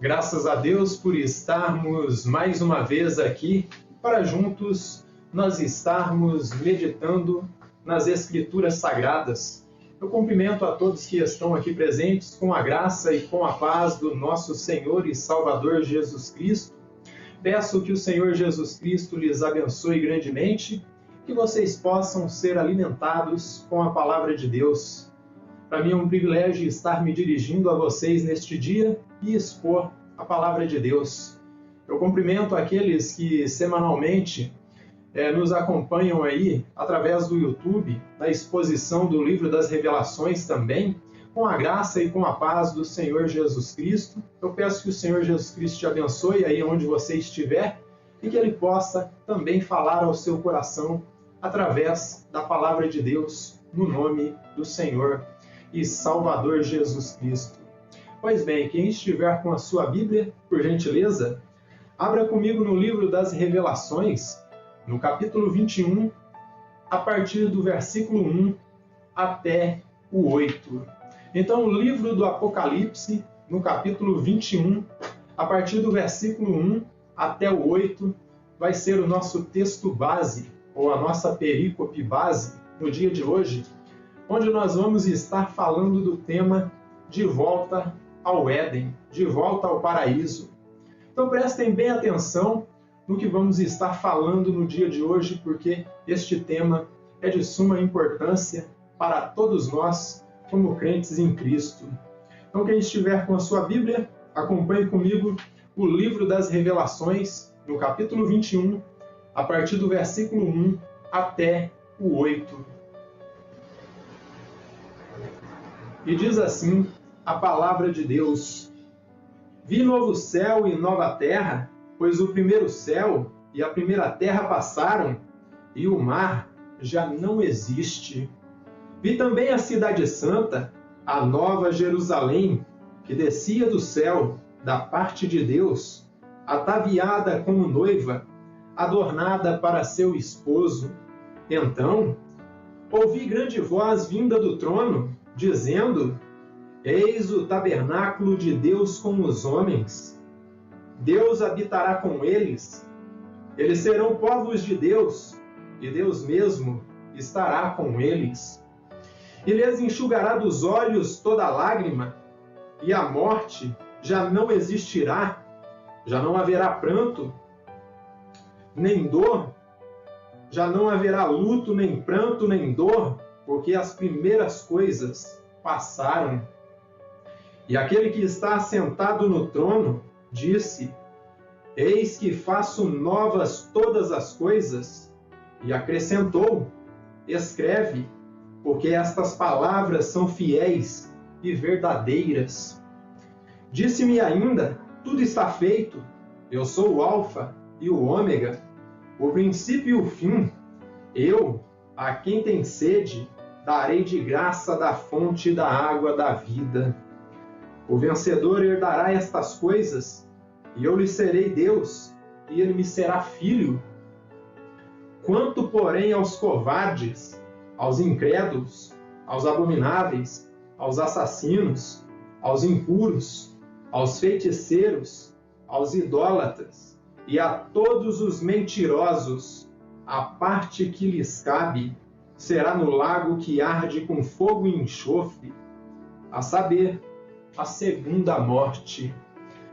Graças a Deus por estarmos mais uma vez aqui para juntos nós estarmos meditando nas Escrituras Sagradas. Eu cumprimento a todos que estão aqui presentes com a graça e com a paz do nosso Senhor e Salvador Jesus Cristo. Peço que o Senhor Jesus Cristo lhes abençoe grandemente, que vocês possam ser alimentados com a palavra de Deus. Para mim é um privilégio estar me dirigindo a vocês neste dia e expor a palavra de Deus. Eu cumprimento aqueles que semanalmente nos acompanham aí através do YouTube, na exposição do Livro das Revelações também, com a graça e com a paz do Senhor Jesus Cristo. Eu peço que o Senhor Jesus Cristo te abençoe aí onde você estiver e que Ele possa também falar ao seu coração através da palavra de Deus, no nome do Senhor e Salvador Jesus Cristo. Pois bem, quem estiver com a sua Bíblia, por gentileza, abra comigo no Livro das Revelações, no capítulo 21, a partir do versículo 1 até o 8. Então, o livro do Apocalipse, no capítulo 21, a partir do versículo 1 até o 8, vai ser o nosso texto base, ou a nossa perícope base, no dia de hoje, onde nós vamos estar falando do tema de volta ao Éden, de volta ao paraíso. Então prestem bem atenção no que vamos estar falando no dia de hoje, porque este tema é de suma importância para todos nós, como crentes em Cristo. Então quem estiver com a sua Bíblia, acompanhe comigo o Livro das Revelações, no capítulo 21, a partir do versículo 1 até o 8. E diz assim a palavra de Deus: Vi novo céu e nova terra, pois o primeiro céu e a primeira terra passaram, e o mar já não existe. Vi também a cidade santa, a nova Jerusalém, que descia do céu, da parte de Deus, ataviada como noiva, adornada para seu esposo. Então, ouvi grande voz vinda do trono, dizendo: Eis o tabernáculo de Deus com os homens. Deus habitará com eles. Eles serão povos de Deus, e Deus mesmo estará com eles. E lhes enxugará dos olhos toda lágrima, e a morte já não existirá, já não haverá pranto, nem dor, já não haverá luto, nem pranto, nem dor, porque as primeiras coisas passaram. E aquele que está assentado no trono disse: Eis que faço novas todas as coisas. E acrescentou: Escreve, porque estas palavras são fiéis e verdadeiras. Disse-me ainda: Tudo está feito. Eu sou o Alfa e o Ômega, o princípio e o fim. Eu, a quem tem sede, darei de graça da fonte da água da vida. O vencedor herdará estas coisas, e eu lhe serei Deus, e ele me será filho. Quanto, porém, aos covardes, aos incrédulos, aos abomináveis, aos assassinos, aos impuros, aos feiticeiros, aos idólatras e a todos os mentirosos, a parte que lhes cabe será no lago que arde com fogo e enxofre, a saber, a segunda morte.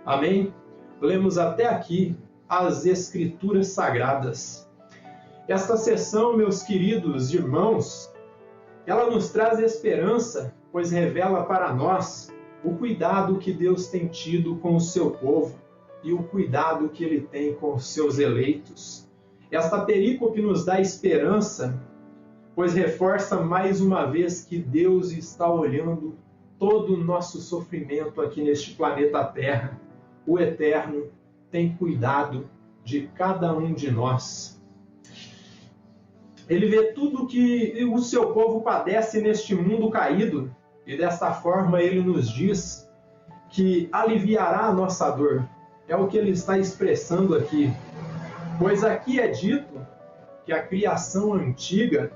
Amém? Lemos até aqui as Escrituras Sagradas. Esta sessão, meus queridos irmãos, ela nos traz esperança, pois revela para nós o cuidado que Deus tem tido com o seu povo e o cuidado que Ele tem com os seus eleitos. Esta perícope nos dá esperança, pois reforça mais uma vez que Deus está olhando todo o nosso sofrimento aqui neste planeta Terra. O Eterno tem cuidado de cada um de nós. Ele vê tudo que o seu povo padece neste mundo caído, e desta forma Ele nos diz que aliviará a nossa dor. É o que Ele está expressando aqui. Pois aqui é dito que a criação antiga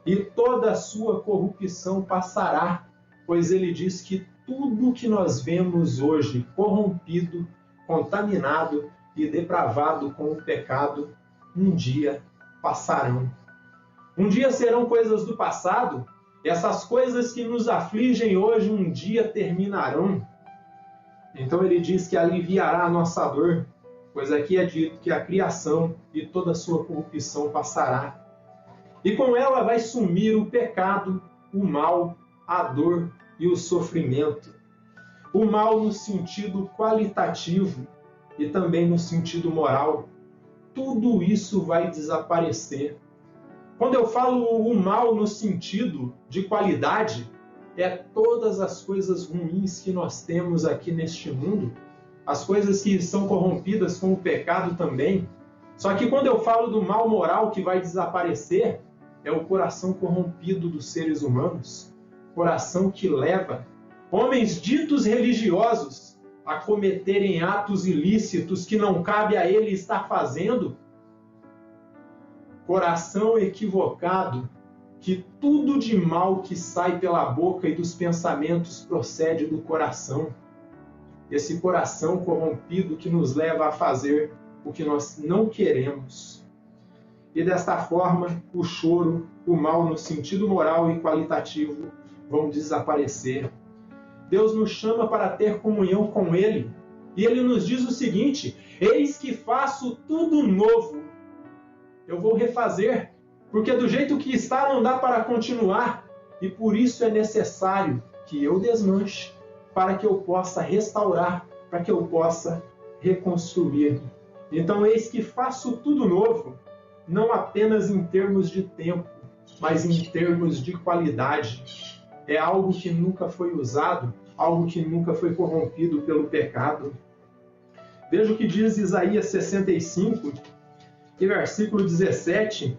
e toda a sua corrupção passará, pois Ele diz que tudo que nós vemos hoje corrompido, contaminado e depravado com o pecado, um dia passarão. Um dia serão coisas do passado. Essas coisas que nos afligem hoje um dia terminarão. Então ele diz que aliviará a nossa dor, pois aqui é dito que a criação e toda a sua corrupção passará. E com ela vai sumir o pecado, o mal, a dor e o sofrimento. O mal no sentido qualitativo e também no sentido moral. Tudo isso vai desaparecer. Quando eu falo o mal no sentido de qualidade, é todas as coisas ruins que nós temos aqui neste mundo, as coisas que são corrompidas com o pecado também. Só que quando eu falo do mal moral que vai desaparecer, é o coração corrompido dos seres humanos, coração que leva homens ditos religiosos a cometerem atos ilícitos que não cabe a ele estar fazendo. Coração equivocado, que tudo de mal que sai pela boca e dos pensamentos procede do coração. Esse coração corrompido que nos leva a fazer o que nós não queremos. E desta forma, o choro, o mal no sentido moral e qualitativo vão desaparecer. Deus nos chama para ter comunhão com Ele. E Ele nos diz o seguinte: eis que faço tudo novo. Eu vou refazer, porque do jeito que está não dá para continuar, e por isso é necessário que eu desmanche, para que eu possa restaurar, para que eu possa reconstruir. Então eis que faço tudo novo, não apenas em termos de tempo, mas em termos de qualidade. É algo que nunca foi usado, algo que nunca foi corrompido pelo pecado. Veja o que diz Isaías 65, e versículo 17,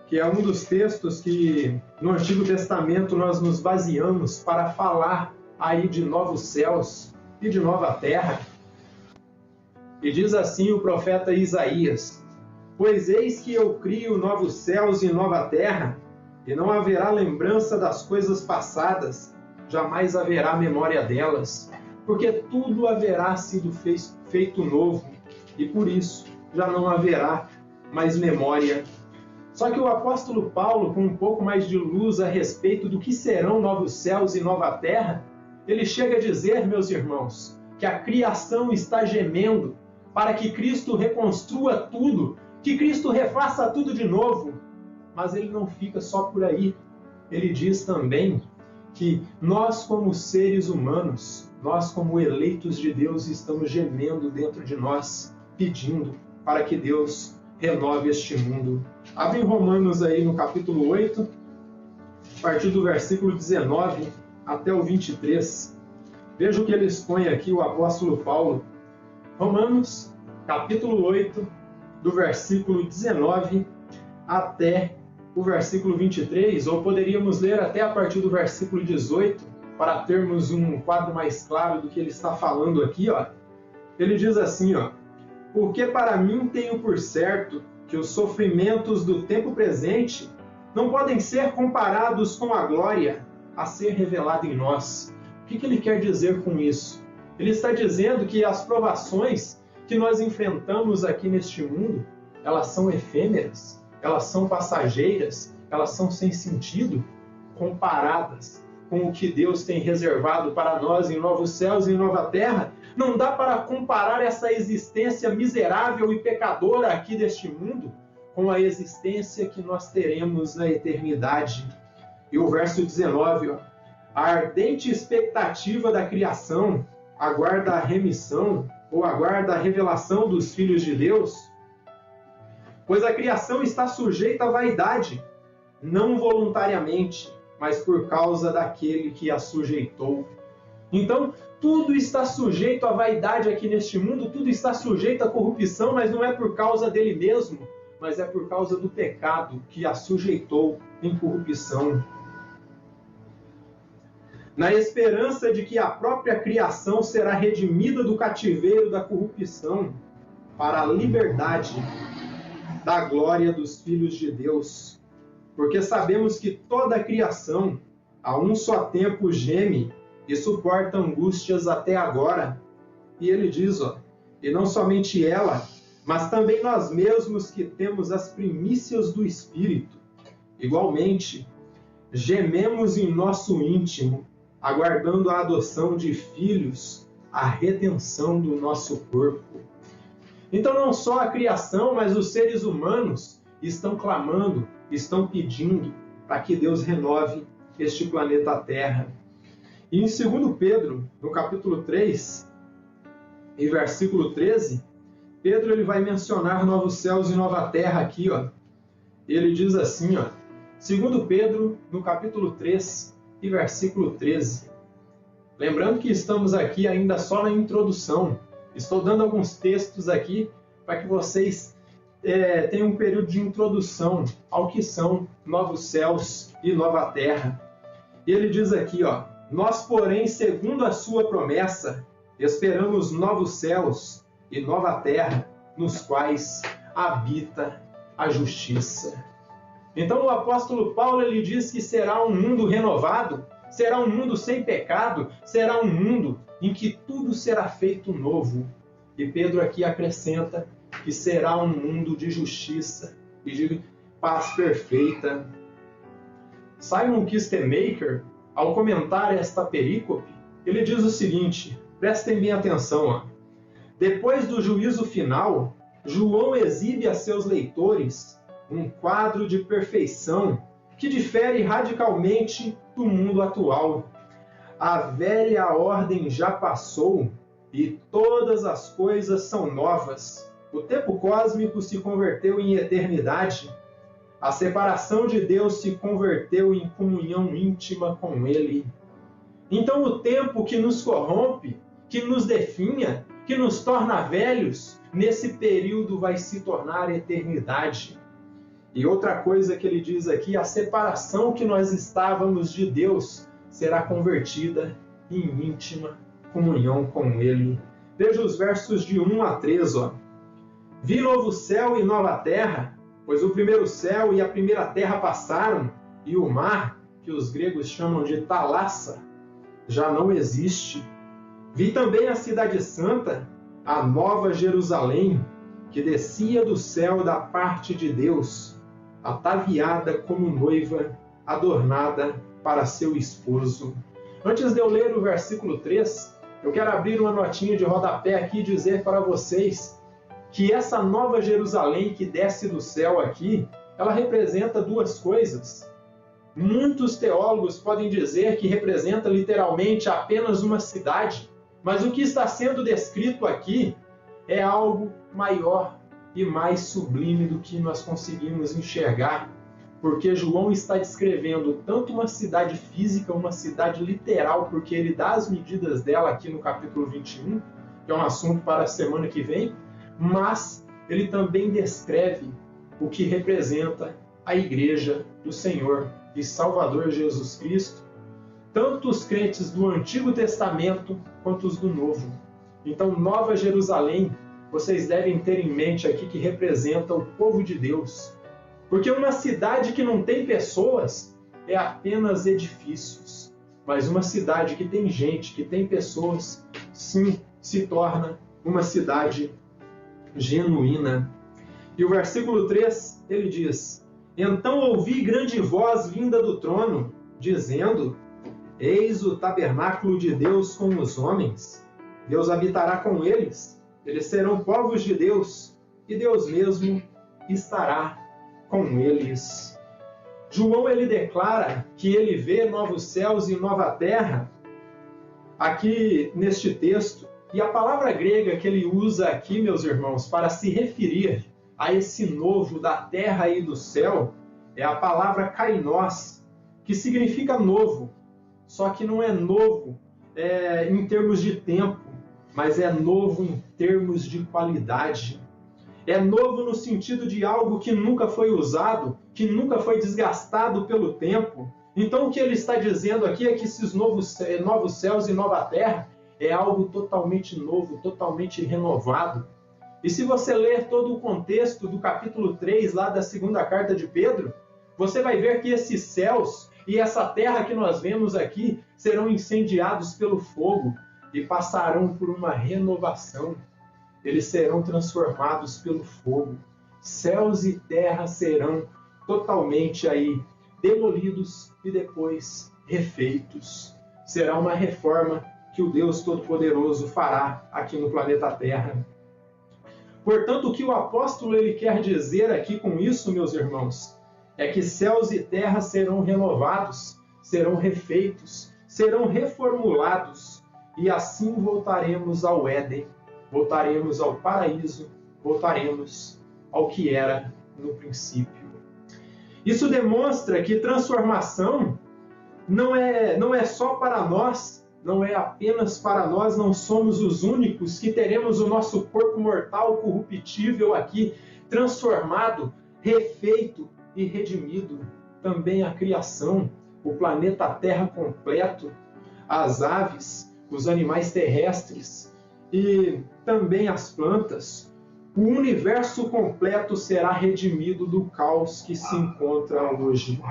que é um dos textos que no Antigo Testamento nós nos baseamos para falar aí de novos céus e de nova terra. E diz assim o profeta Isaías: pois eis que eu crio novos céus e nova terra, e não haverá lembrança das coisas passadas, jamais haverá memória delas, porque tudo haverá sido feito novo, e por isso já não haverá mais memória. Só que o apóstolo Paulo, com um pouco mais de luz a respeito do que serão novos céus e nova terra, ele chega a dizer, meus irmãos, que a criação está gemendo para que Cristo reconstrua tudo, que Cristo refaça tudo de novo. Mas ele não fica só por aí. Ele diz também que nós, como seres humanos, nós, como eleitos de Deus, estamos gemendo dentro de nós, pedindo para que Deus renove este mundo. Abre em Romanos aí no capítulo 8, a partir do versículo 19 até o 23. Veja o que ele expõe aqui, o apóstolo Paulo. Romanos, capítulo 8, do versículo 19 até o versículo 23, ou poderíamos ler até a partir do versículo 18, para termos um quadro mais claro do que ele está falando aqui. Ele diz assim, porque para mim tenho por certo que os sofrimentos do tempo presente não podem ser comparados com a glória a ser revelada em nós. O que ele quer dizer com isso? Ele está dizendo que as provações que nós enfrentamos aqui neste mundo, elas são efêmeras, elas são passageiras, elas são sem sentido, comparadas com o que Deus tem reservado para nós em novos céus e em nova terra. Não dá para comparar essa existência miserável e pecadora aqui deste mundo com a existência que nós teremos na eternidade. E o verso 19, a ardente expectativa da criação aguarda a remissão ou aguarda a revelação dos filhos de Deus, pois a criação está sujeita à vaidade, não voluntariamente, mas por causa daquele que a sujeitou. Então, tudo está sujeito à vaidade aqui neste mundo, tudo está sujeito à corrupção, mas não é por causa dele mesmo, mas é por causa do pecado que a sujeitou em corrupção. Na esperança de que a própria criação será redimida do cativeiro da corrupção para a liberdade da glória dos filhos de Deus. Porque sabemos que toda a criação a um só tempo geme e suporta angústias até agora. E ele diz, e não somente ela, mas também nós mesmos que temos as primícias do Espírito. Igualmente, gememos em nosso íntimo, aguardando a adoção de filhos, a redenção do nosso corpo. Então não só a criação, mas os seres humanos estão clamando, estão pedindo para que Deus renove este planeta Terra. E em 2 Pedro, no capítulo 3, e versículo 13, Pedro ele vai mencionar novos céus e nova terra aqui. Ele diz assim, 2 Pedro, no capítulo 3, e versículo 13. Lembrando que estamos aqui ainda só na introdução. Estou dando alguns textos aqui para que vocês tenham um período de introdução ao que são novos céus e nova terra. E ele diz aqui, nós, porém, segundo a sua promessa, esperamos novos céus e nova terra, nos quais habita a justiça. Então o apóstolo Paulo ele diz que será um mundo renovado, será um mundo sem pecado, será um mundo em que tudo será feito novo. E Pedro aqui acrescenta que será um mundo de justiça e de paz perfeita. Simon Kistemaker, ao comentar esta perícope, ele diz o seguinte, prestem bem atenção. Depois do juízo final, João exibe a seus leitores um quadro de perfeição que difere radicalmente do mundo atual. A velha ordem já passou e todas as coisas são novas. O tempo cósmico se converteu em eternidade. A separação de Deus se converteu em comunhão íntima com Ele. Então o tempo que nos corrompe, que nos definha, que nos torna velhos, nesse período vai se tornar eternidade. E outra coisa que ele diz aqui, a separação que nós estávamos de Deus será convertida em íntima comunhão com Ele. Veja os versos de 1 a 3. Vi novo céu e nova terra, pois o primeiro céu e a primeira terra passaram, e o mar, que os gregos chamam de Thalassa, já não existe. Vi também a cidade santa, a nova Jerusalém, que descia do céu da parte de Deus, ataviada como noiva, adornada para seu esposo. Antes de eu ler o versículo 3, eu quero abrir uma notinha de rodapé aqui e dizer para vocês que essa nova Jerusalém que desce do céu aqui, ela representa duas coisas. Muitos teólogos podem dizer que representa literalmente apenas uma cidade, mas o que está sendo descrito aqui é algo maior e mais sublime do que nós conseguimos enxergar, porque João está descrevendo tanto uma cidade física, uma cidade literal, porque ele dá as medidas dela aqui no capítulo 21, que é um assunto para a semana que vem, mas ele também descreve o que representa a Igreja do Senhor e Salvador Jesus Cristo, tanto os crentes do Antigo Testamento quanto os do Novo. Então, Nova Jerusalém, vocês devem ter em mente aqui que representa o povo de Deus. Porque uma cidade que não tem pessoas é apenas edifícios. Mas uma cidade que tem gente, que tem pessoas, sim, se torna uma cidade genuína. E o versículo 3, ele diz: Então ouvi grande voz vinda do trono, dizendo: Eis o tabernáculo de Deus com os homens. Deus habitará com eles. Eles serão povos de Deus, e Deus mesmo estará com eles. João ele declara que ele vê novos céus e nova terra aqui neste texto. E a palavra grega que ele usa aqui, meus irmãos, para se referir a esse novo da terra e do céu, é a palavra kainos, que significa novo. Só que não é novo em termos de tempo, mas é novo em termos de qualidade. É novo no sentido de algo que nunca foi usado, que nunca foi desgastado pelo tempo. Então o que ele está dizendo aqui é que esses novos céus e nova terra é algo totalmente novo, totalmente renovado. E se você ler todo o contexto do capítulo 3, lá da segunda carta de Pedro, você vai ver que esses céus e essa terra que nós vemos aqui serão incendiados pelo fogo e passarão por uma renovação. Eles serão transformados pelo fogo. Céus e terra serão totalmente aí demolidos e depois refeitos. Será uma reforma que o Deus Todo-Poderoso fará aqui no planeta Terra. Portanto, o que o apóstolo ele quer dizer aqui com isso, meus irmãos, é que céus e terra serão renovados, serão refeitos, serão reformulados, e assim voltaremos ao Éden, voltaremos ao paraíso, voltaremos ao que era no princípio. Isso demonstra que transformação não é só para nós, não é apenas para nós, não somos os únicos que teremos o nosso corpo mortal corruptível aqui transformado, refeito e redimido. Também a criação, o planeta Terra completo, as aves, os animais terrestres e também as plantas. O universo completo será redimido do caos que se encontra hoje.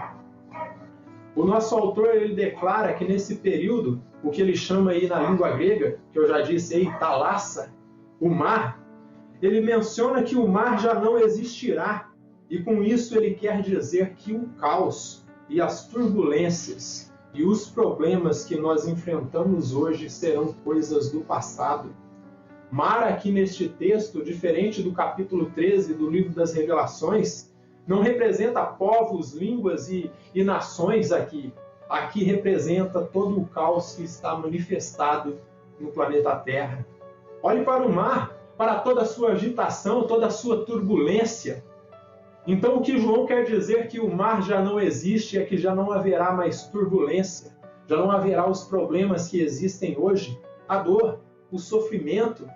O nosso autor ele declara que nesse período, o que ele chama aí na língua grega, que eu já disse aí, talassa, o mar, ele menciona que o mar já não existirá. E com isso ele quer dizer que o caos e as turbulências e os problemas que nós enfrentamos hoje serão coisas do passado. Mar aqui neste texto, diferente do capítulo 13 do livro das Revelações, não representa povos, línguas e nações aqui. Aqui representa todo o caos que está manifestado no planeta Terra. Olhe para o mar, para toda a sua agitação, toda a sua turbulência. Então o que João quer dizer que o mar já não existe é que já não haverá mais turbulência, já não haverá os problemas que existem hoje, a dor, o sofrimento.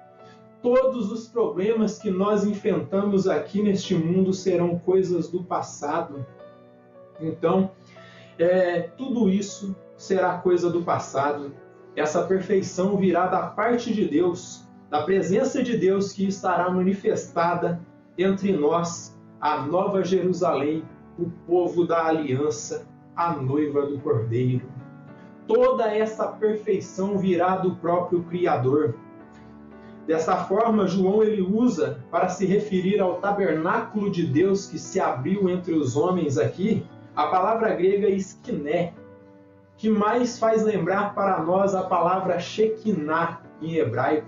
Todos os problemas que nós enfrentamos aqui neste mundo serão coisas do passado. Então, tudo isso será coisa do passado. Essa perfeição virá da parte de Deus, da presença de Deus que estará manifestada entre nós, a Nova Jerusalém, o povo da aliança, a noiva do Cordeiro. Toda essa perfeição virá do próprio Criador. Dessa forma, João ele usa para se referir ao tabernáculo de Deus que se abriu entre os homens aqui, a palavra grega esquiné, que mais faz lembrar para nós a palavra Shekinah em hebraico.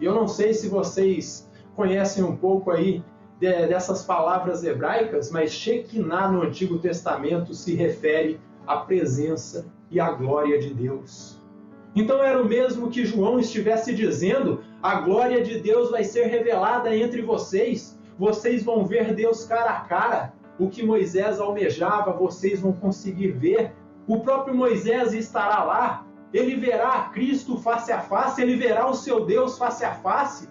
E eu não sei se vocês conhecem um pouco aí dessas palavras hebraicas, mas Shekinah no Antigo Testamento se refere à presença e à glória de Deus. Então era o mesmo que João estivesse dizendo: a glória de Deus vai ser revelada entre vocês, vocês vão ver Deus cara a cara, o que Moisés almejava, vocês vão conseguir ver. O próprio Moisés estará lá, ele verá Cristo face a face, ele verá o seu Deus face a face.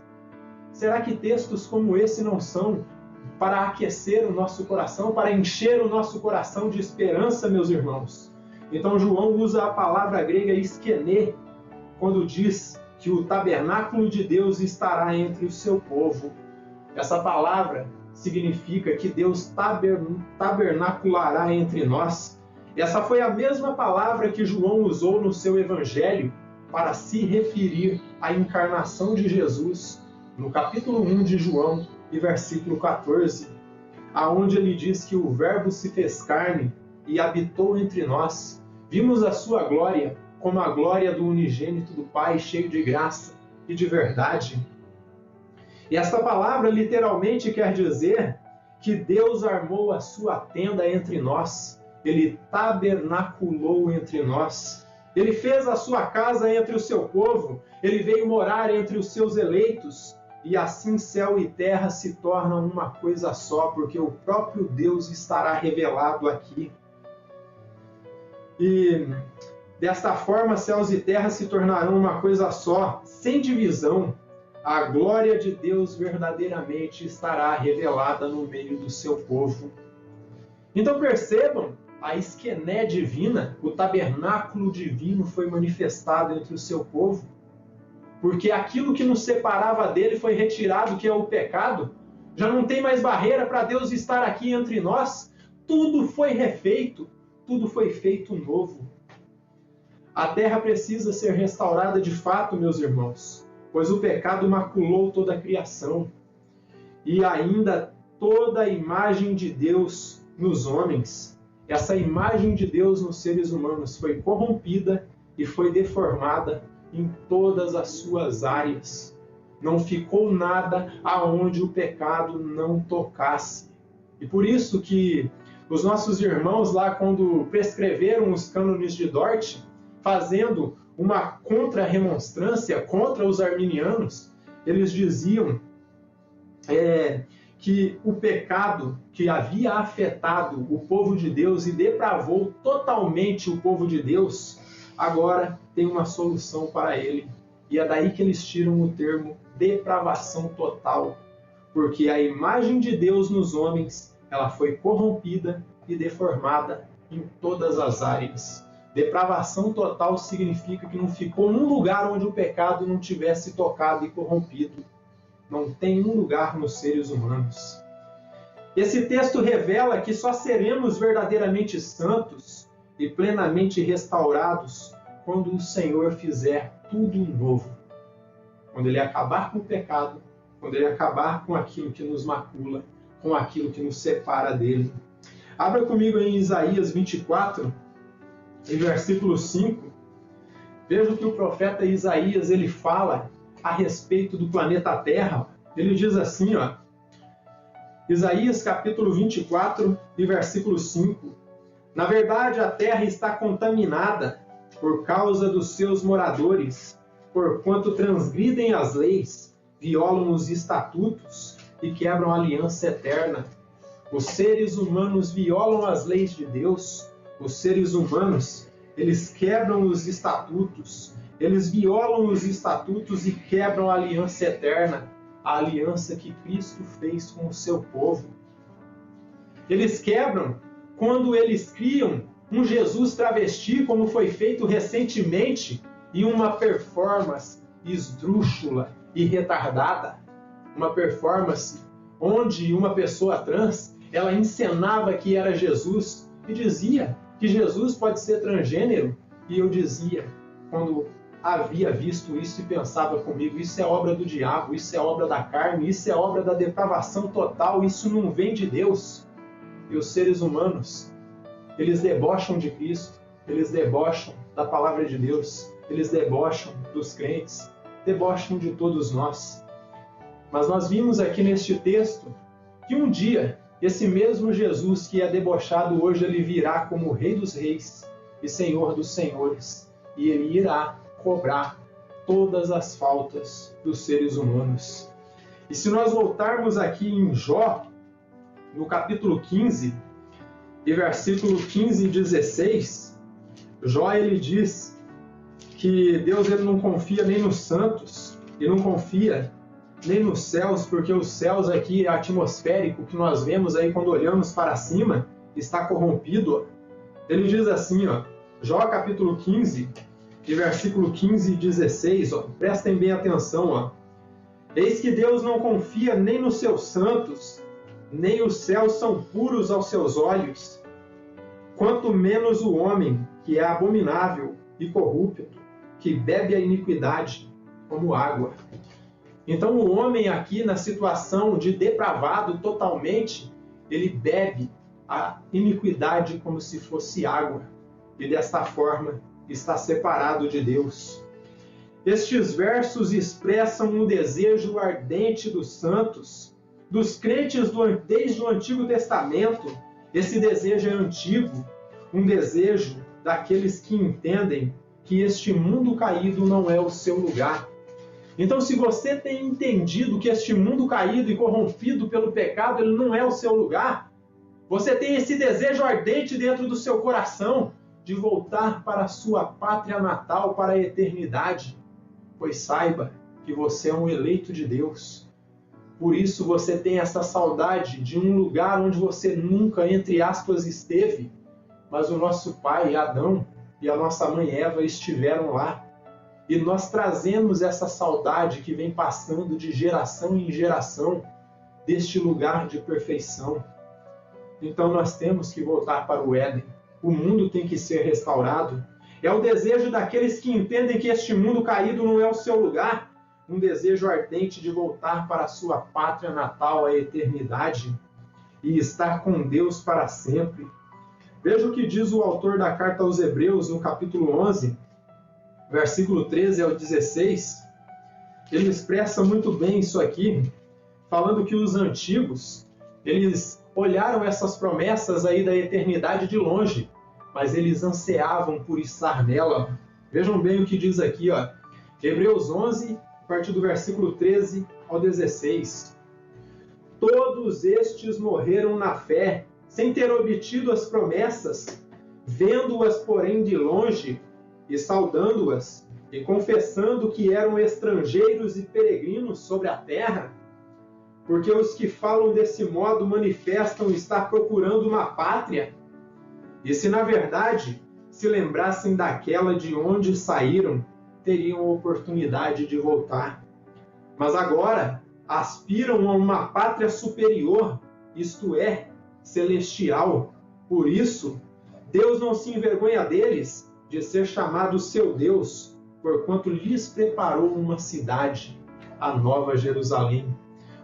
Será que textos como esse não são para aquecer o nosso coração, para encher o nosso coração de esperança, meus irmãos? Então João usa a palavra grega esquené, quando diz que o tabernáculo de Deus estará entre o seu povo. Essa palavra significa que Deus tabernaculará entre nós. Essa foi a mesma palavra que João usou no seu evangelho para se referir à encarnação de Jesus, no capítulo 1 de João e versículo 14, aonde ele diz que o Verbo se fez carne e habitou entre nós. Vimos a sua glória como a glória do unigênito do Pai, cheio de graça e de verdade. E esta palavra literalmente quer dizer que Deus armou a sua tenda entre nós. Ele tabernaculou entre nós. Ele fez a sua casa entre o seu povo. Ele veio morar entre os seus eleitos. E assim céu e terra se tornam uma coisa só, porque o próprio Deus estará revelado aqui. E desta forma, céus e terra se tornarão uma coisa só, sem divisão. A glória de Deus verdadeiramente estará revelada no meio do seu povo. Então percebam, a esquené divina, o tabernáculo divino foi manifestado entre o seu povo, porque aquilo que nos separava dele foi retirado, que é o pecado. Já não tem mais barreira para Deus estar aqui entre nós. Tudo foi refeito, tudo foi feito novo. A terra precisa ser restaurada de fato, meus irmãos, pois o pecado maculou toda a criação. E ainda toda a imagem de Deus nos homens, essa imagem de Deus nos seres humanos foi corrompida e foi deformada em todas as suas áreas. Não ficou nada aonde o pecado não tocasse. E por isso que os nossos irmãos lá, quando prescreveram os cânones de Dort, fazendo uma contra-remonstrância contra os arminianos, eles diziam que o pecado que havia afetado o povo de Deus e depravou totalmente o povo de Deus, agora tem uma solução para ele. E é daí que eles tiram o termo depravação total, porque a imagem de Deus nos homens, ela foi corrompida e deformada em todas as áreas. Depravação total significa que não ficou num lugar onde o pecado não tivesse tocado e corrompido. Não tem um lugar nos seres humanos. Esse texto revela que só seremos verdadeiramente santos e plenamente restaurados quando o Senhor fizer tudo novo. Quando Ele acabar com o pecado, quando Ele acabar com aquilo que nos macula, com aquilo que nos separa dele. Abra comigo em Isaías 24, em versículo 5. Veja o que o profeta Isaías ele fala a respeito do planeta Terra. Ele diz assim, Isaías capítulo 24 e versículo 5. Na verdade, a terra está contaminada por causa dos seus moradores, porquanto transgridem as leis, violam os estatutos e quebram a aliança eterna. Os seres humanos violam as leis de Deus. Os seres humanos, eles quebram os estatutos. Eles violam os estatutos e quebram a aliança eterna, a aliança que Cristo fez com o seu povo. Eles quebram quando eles criam um Jesus travesti, como foi feito recentemente, e uma performance esdrúxula e retardada. Uma performance onde uma pessoa trans, ela encenava que era Jesus e dizia que Jesus pode ser transgênero. E eu dizia, quando havia visto isso e pensava comigo, isso é obra do diabo, isso é obra da carne, isso é obra da depravação total, isso não vem de Deus. E os seres humanos, eles debocham de Cristo, eles debocham da palavra de Deus, eles debocham dos crentes, debocham de todos nós. Mas nós vimos aqui neste texto que um dia, esse mesmo Jesus que é debochado hoje, ele virá como Rei dos Reis e Senhor dos Senhores, e ele irá cobrar todas as faltas dos seres humanos. E se nós voltarmos aqui em Jó, no capítulo 15, e versículo 15 e 16, Jó ele diz que Deus ele não confia nem nos santos, e não confia nem nos céus, porque os céus aqui atmosférico que nós vemos aí quando olhamos para cima, está corrompido. Ele diz assim, Jó capítulo 15, de versículo 15 e 16, prestem bem atenção, Eis que Deus não confia nem nos seus santos, nem os céus são puros aos seus olhos, quanto menos o homem, que é abominável e corrupto, que bebe a iniquidade como água. Então o homem aqui, na situação de depravado totalmente, ele bebe a iniquidade como se fosse água, e desta forma está separado de Deus. Estes versos expressam o desejo ardente dos santos, dos crentes desde o Antigo Testamento. Esse desejo é antigo, um desejo daqueles que entendem que este mundo caído não é o seu lugar. Então, se você tem entendido que este mundo caído e corrompido pelo pecado, ele não é o seu lugar, você tem esse desejo ardente dentro do seu coração de voltar para a sua pátria natal, para a eternidade, pois saiba que você é um eleito de Deus. Por isso você tem essa saudade de um lugar onde você nunca, entre aspas, esteve, mas o nosso pai Adão e a nossa mãe Eva estiveram lá. E nós trazemos essa saudade que vem passando de geração em geração deste lugar de perfeição. Então nós temos que voltar para o Éden. o mundo tem que ser restaurado. É o desejo daqueles que entendem que este mundo caído não é o seu lugar. Um desejo ardente de voltar para a sua pátria natal, a eternidade, e estar com Deus para sempre. Veja o que diz o autor da carta aos Hebreus, no capítulo 11, versículo 13 ao 16. Ele expressa muito bem isso aqui, falando que os antigos, eles olharam essas promessas aí da eternidade de longe, mas eles ansiavam por estar nela. Vejam bem o que diz aqui, ó. Hebreus 11, a partir do versículo 13 ao 16. Todos estes morreram na fé, sem ter obtido as promessas, vendo-as, porém, de longe, e saudando-as, e confessando que eram estrangeiros e peregrinos sobre a terra. Porque os que falam desse modo manifestam estar procurando uma pátria. E se, na verdade, se lembrassem daquela de onde saíram, teriam a oportunidade de voltar. Mas agora aspiram a uma pátria superior, isto é, celestial. Por isso, Deus não se envergonha deles de ser chamado seu Deus, porquanto lhes preparou uma cidade, a Nova Jerusalém,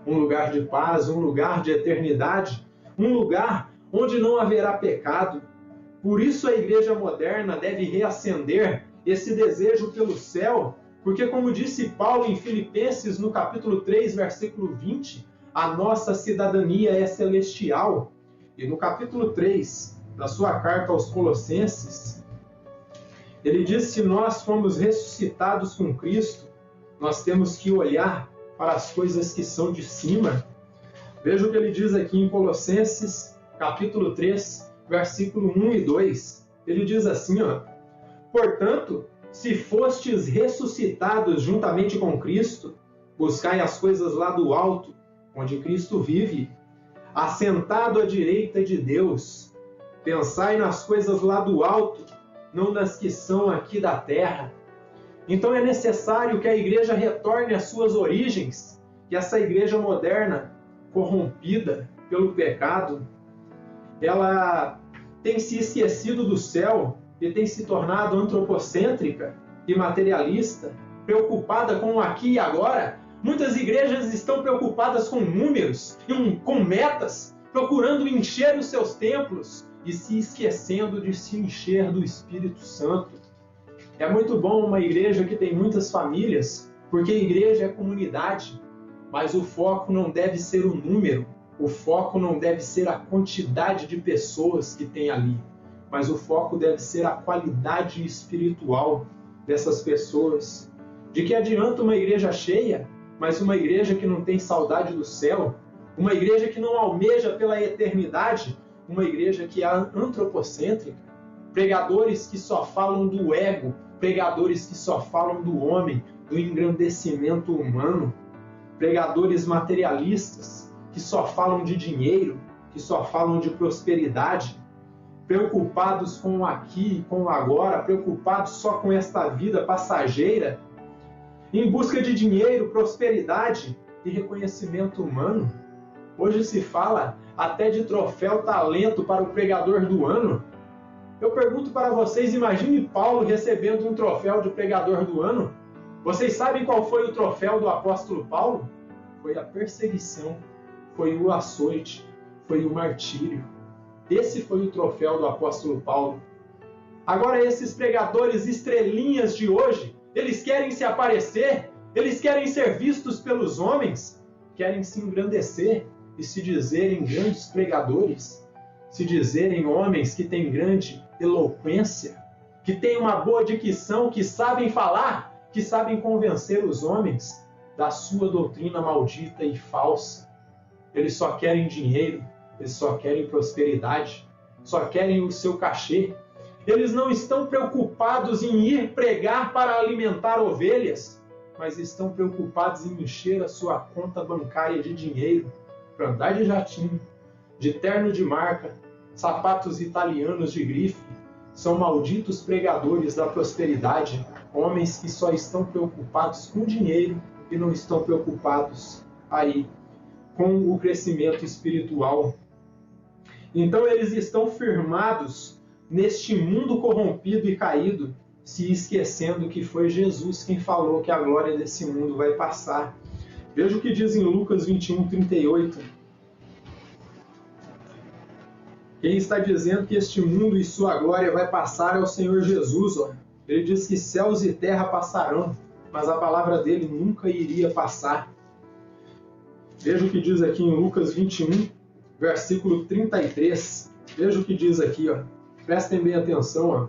um lugar de paz, um lugar de eternidade, um lugar onde não haverá pecado. Por isso a igreja moderna deve reacender esse desejo pelo céu, porque, como disse Paulo em Filipenses, no capítulo 3, versículo 20, a nossa cidadania é celestial. E no capítulo 3 da sua carta aos Colossenses, ele diz: se nós fomos ressuscitados com Cristo, nós temos que olhar para as coisas que são de cima. Veja o que ele diz aqui em Colossenses, capítulo 3, versículo 1 e 2. Ele diz assim, ó: portanto, se fostes ressuscitados juntamente com Cristo, buscai as coisas lá do alto, onde Cristo vive, assentado à direita de Deus. Pensai nas coisas lá do alto, não nas que são aqui da terra. Então é necessário que a igreja retorne às suas origens, que essa igreja moderna, corrompida pelo pecado, ela tem se esquecido do céu e tem se tornado antropocêntrica e materialista, preocupada com o aqui e agora. Muitas igrejas estão preocupadas com números, com metas, procurando encher os seus templos e se esquecendo de se encher do Espírito Santo. É muito bom uma igreja que tem muitas famílias, porque a igreja é comunidade, mas o foco não deve ser o número, o foco não deve ser a quantidade de pessoas que tem ali, mas o foco deve ser a qualidade espiritual dessas pessoas. De que adianta uma igreja cheia, mas uma igreja que não tem saudade do céu, uma igreja que não almeja pela eternidade, uma igreja que é antropocêntrica, pregadores que só falam do ego, pregadores que só falam do homem, do engrandecimento humano, pregadores materialistas que só falam de dinheiro, que só falam de prosperidade, preocupados com o aqui e com o agora, preocupados só com esta vida passageira, em busca de dinheiro, prosperidade e reconhecimento humano. Hoje se fala até de troféu talento para o pregador do ano. Eu pergunto para vocês, imagine Paulo recebendo um troféu de pregador do ano. Vocês sabem qual foi o troféu do apóstolo Paulo? Foi a perseguição, foi o açoite, foi o martírio. Esse foi o troféu do apóstolo Paulo. Agora esses pregadores estrelinhas de hoje, eles querem se aparecer, eles querem ser vistos pelos homens, querem se engrandecer e se dizerem grandes pregadores, se dizerem homens que têm grande eloquência, que têm uma boa dicção, que sabem falar, que sabem convencer os homens da sua doutrina maldita e falsa. Eles só querem dinheiro, eles só querem prosperidade, só querem o seu cachê. Eles não estão preocupados em ir pregar para alimentar ovelhas, mas estão preocupados em encher a sua conta bancária de dinheiro, para andar de jatinho, de terno de marca, sapatos italianos de grife. São malditos pregadores da prosperidade, homens que só estão preocupados com dinheiro e não estão preocupados aí com o crescimento espiritual. Então eles estão firmados neste mundo corrompido e caído, se esquecendo que foi Jesus quem falou que a glória desse mundo vai passar. Veja o que diz em Lucas 21:38. Quem está dizendo que este mundo e sua glória vai passar é o Senhor Jesus. Ó. Ele diz que céus e terra passarão, mas a palavra dele nunca iria passar. Veja o que diz aqui em Lucas 21, versículo 33. Veja o que diz aqui, ó. Prestem bem atenção. Ó.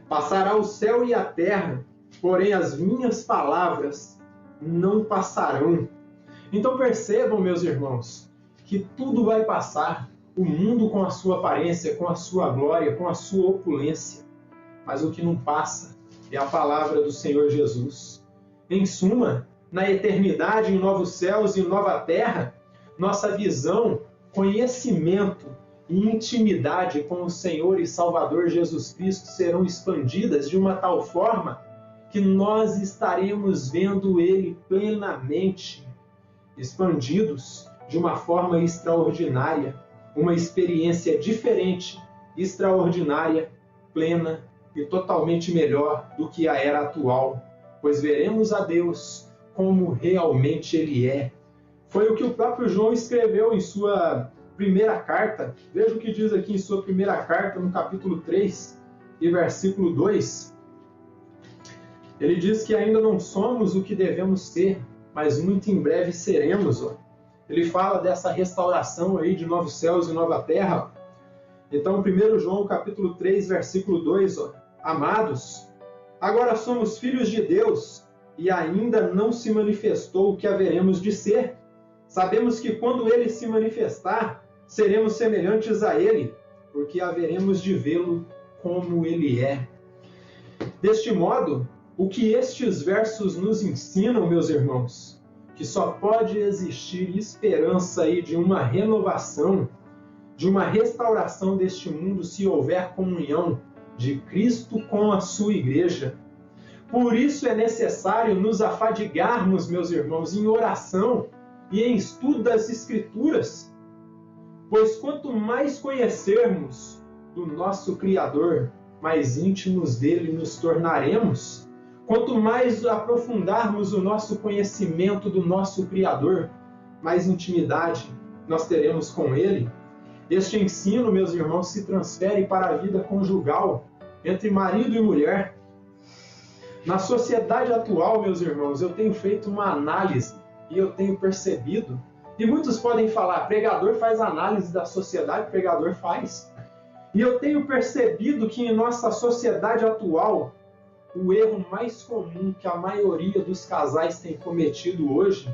Passará o céu e a terra, porém as minhas palavras não passarão. Então percebam, meus irmãos, que tudo vai passar. O mundo com a sua aparência, com a sua glória, com a sua opulência. Mas o que não passa é a palavra do Senhor Jesus. Em suma, na eternidade, em novos céus e nova terra, nossa visão, conhecimento e intimidade com o Senhor e Salvador Jesus Cristo serão expandidas de uma tal forma que nós estaremos vendo Ele plenamente, expandidos de uma forma extraordinária, uma experiência diferente, extraordinária, plena e totalmente melhor do que a era atual, pois veremos a Deus como realmente Ele é. Foi o que o próprio João escreveu em sua primeira carta. Veja o que diz aqui em sua primeira carta, no capítulo 3 e versículo 2. Ele diz que ainda não somos o que devemos ser, mas muito em breve seremos. Ó. Ele fala dessa restauração aí de novos céus e nova terra. Então, 1 João capítulo 3, versículo 2, ó. Amados, agora somos filhos de Deus e ainda não se manifestou o que haveremos de ser. Sabemos que quando Ele se manifestar, seremos semelhantes a Ele, porque haveremos de vê-lo como Ele é. Deste modo, o que estes versos nos ensinam, meus irmãos, que só pode existir esperança aí de uma renovação, de uma restauração deste mundo se houver comunhão de Cristo com a sua igreja. Por isso é necessário nos afadigarmos, meus irmãos, em oração e em estudo das Escrituras, pois quanto mais conhecermos do nosso Criador, mais íntimos dele nos tornaremos. Quanto mais aprofundarmos o nosso conhecimento do nosso Criador, mais intimidade nós teremos com Ele. Este ensino, meus irmãos, se transfere para a vida conjugal entre marido e mulher. Na sociedade atual, meus irmãos, eu tenho feito uma análise e eu tenho percebido, e muitos podem falar, pregador faz análise da sociedade, pregador faz. E eu tenho percebido que em nossa sociedade atual, o erro mais comum que a maioria dos casais tem cometido hoje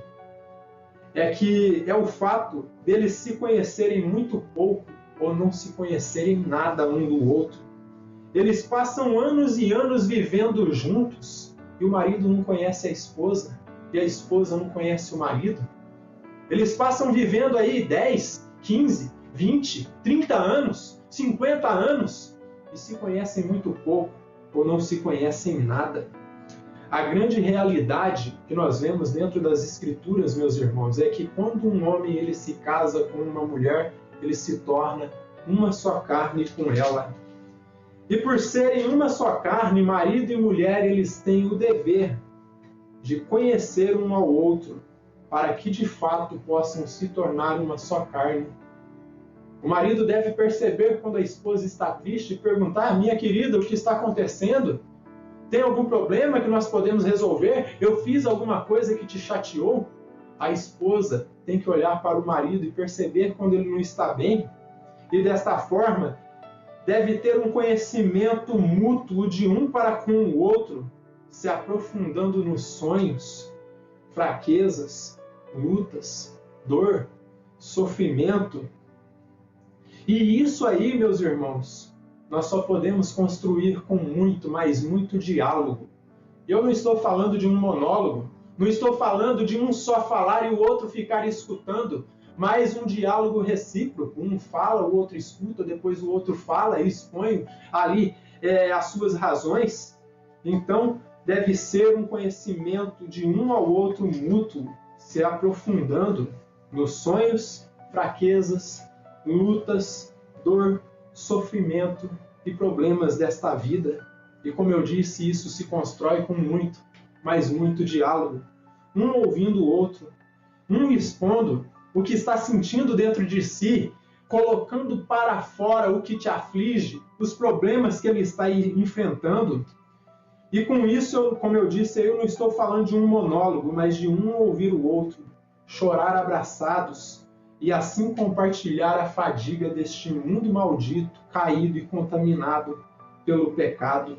é o fato deles se conhecerem muito pouco ou não se conhecerem nada um do outro. Eles passam anos e anos vivendo juntos e o marido não conhece a esposa e a esposa não conhece o marido. Eles passam vivendo aí 10, 15, 20, 30 anos, 50 anos e se conhecem muito pouco ou não se conhecem nada. A grande realidade que nós vemos dentro das Escrituras, meus irmãos, é que quando um homem ele se casa com uma mulher, ele se torna uma só carne com ela. E por serem uma só carne, marido e mulher, eles têm o dever de conhecer um ao outro, para que de fato possam se tornar uma só carne. O marido deve perceber quando a esposa está triste e perguntar, minha querida, o que está acontecendo? Tem algum problema que nós podemos resolver? Eu fiz alguma coisa que te chateou? A esposa tem que olhar para o marido e perceber quando ele não está bem. E desta forma, deve ter um conhecimento mútuo de um para com o outro, se aprofundando nos sonhos, fraquezas, lutas, dor, sofrimento. E isso aí, meus irmãos, nós só podemos construir com muito, mas muito diálogo. Eu não estou falando de um monólogo, não estou falando de um só falar e o outro ficar escutando, mas um diálogo recíproco. Um fala, o outro escuta, depois o outro fala e expõe ali as suas razões. Então, deve ser um conhecimento de um ao outro mútuo, se aprofundando nos sonhos, fraquezas, lutas, dor, sofrimento e problemas desta vida. E como eu disse, isso se constrói com muito, mas muito diálogo. Um ouvindo o outro, um expondo o que está sentindo dentro de si, colocando para fora o que te aflige, os problemas que ele está enfrentando. E com isso, como eu disse, eu não estou falando de um monólogo, mas de um ouvir o outro, chorar abraçados e assim compartilhar a fadiga deste mundo maldito, caído e contaminado pelo pecado,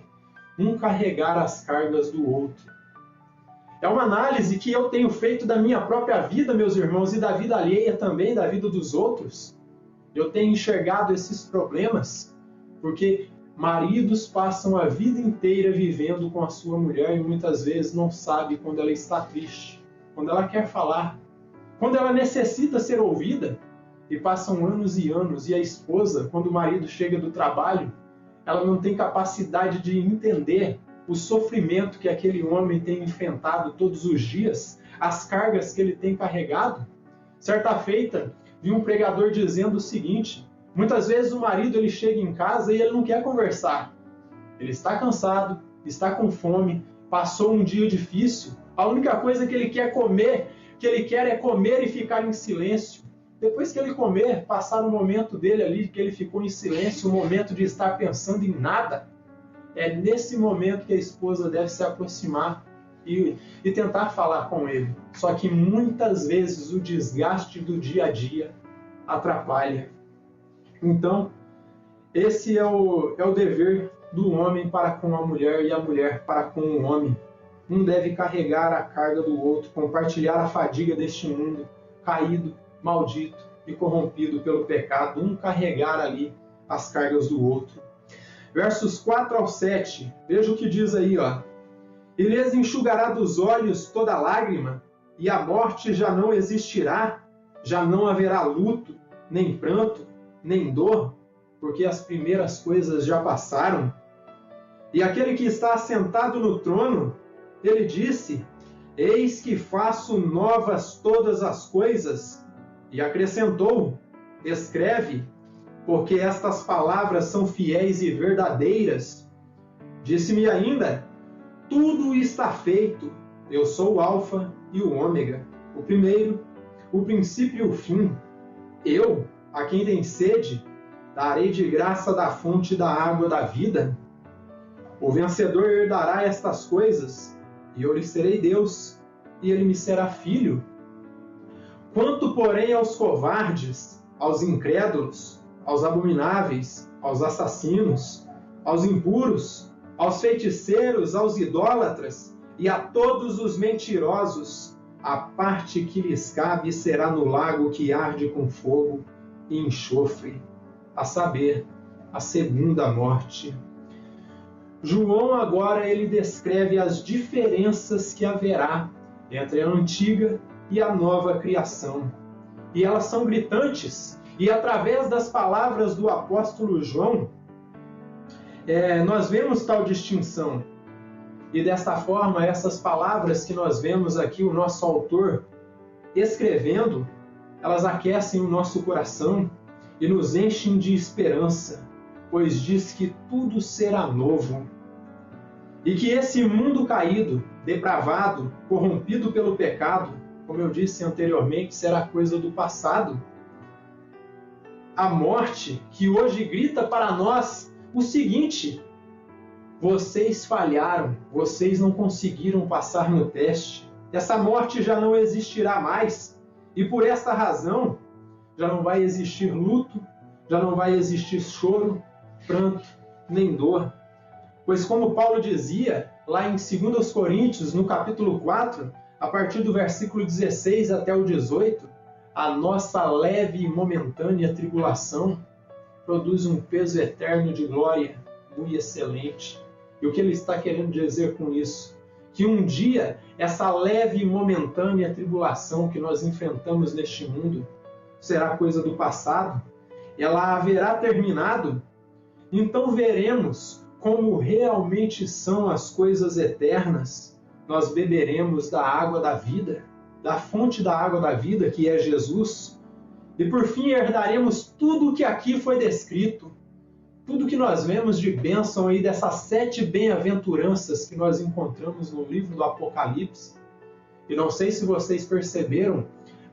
um carregar as cargas do outro. É uma análise que eu tenho feito da minha própria vida, meus irmãos, e da vida alheia também, da vida dos outros. Eu tenho enxergado esses problemas, porque maridos passam a vida inteira vivendo com a sua mulher e muitas vezes não sabe quando ela está triste, quando ela quer falar, quando ela necessita ser ouvida, e passam anos e anos, e a esposa, quando o marido chega do trabalho, ela não tem capacidade de entender o sofrimento que aquele homem tem enfrentado todos os dias, as cargas que ele tem carregado. Certa feita, vi um pregador dizendo o seguinte: muitas vezes o marido ele chega em casa e ele não quer conversar. Ele está cansado, está com fome, passou um dia difícil. A única coisa que ele quer é comer e ficar em silêncio. Depois que ele comer, passar o momento dele ali, que ele ficou em silêncio, o momento de estar pensando em nada. É nesse momento que a esposa deve se aproximar e tentar falar com ele. Só que muitas vezes o desgaste do dia a dia atrapalha. Então, esse é o dever do homem para com a mulher e a mulher para com o homem. Um deve carregar a carga do outro, compartilhar a fadiga deste mundo caído, maldito e corrompido pelo pecado. Um carregar ali as cargas do outro. Versos 4 ao 7, veja o que diz aí, ó. E lhes enxugará dos olhos toda lágrima, e a morte já não existirá, já não haverá luto, nem pranto, nem dor, porque as primeiras coisas já passaram. E aquele que está assentado no trono, ele disse: Eis que faço novas todas as coisas. E acrescentou: Escreve, porque estas palavras são fiéis e verdadeiras. Disse-me ainda: tudo está feito. Eu sou o Alfa e o Ômega, o primeiro, o princípio e o fim. Eu, a quem tem sede, darei de graça da fonte da água da vida. O vencedor herdará estas coisas, e eu lhe serei Deus, e ele me será filho. Quanto, porém, aos covardes, aos incrédulos, aos abomináveis, aos assassinos, aos impuros, aos feiticeiros, aos idólatras e a todos os mentirosos, a parte que lhes cabe será no lago que arde com fogo e enxofre, a saber, a segunda morte. João agora ele descreve as diferenças que haverá entre a antiga e a nova criação. E elas são gritantes. E através das palavras do apóstolo João, nós vemos tal distinção. E desta forma, essas palavras que nós vemos aqui, o nosso autor escrevendo, elas aquecem o nosso coração e nos enchem de esperança, pois diz que tudo será novo. E que esse mundo caído, depravado, corrompido pelo pecado, como eu disse anteriormente, será coisa do passado. A morte que hoje grita para nós o seguinte: vocês falharam, vocês não conseguiram passar no teste. Essa morte já não existirá mais. E por esta razão, já não vai existir luto, já não vai existir choro, pranto, nem dor. Pois como Paulo dizia, lá em 2 Coríntios, no capítulo 4, a partir do versículo 16 até o 18, a nossa leve e momentânea tribulação produz um peso eterno de glória muito excelente. E o que ele está querendo dizer com isso? Que um dia, essa leve e momentânea tribulação que nós enfrentamos neste mundo será coisa do passado, ela haverá terminado, então veremos como realmente são as coisas eternas. Nós beberemos da água da vida, da fonte da água da vida, que é Jesus, e por fim herdaremos tudo o que aqui foi descrito. tudo que nós vemos de bênção aí dessas 7 bem-aventuranças que nós encontramos no livro do Apocalipse, e não sei se vocês perceberam,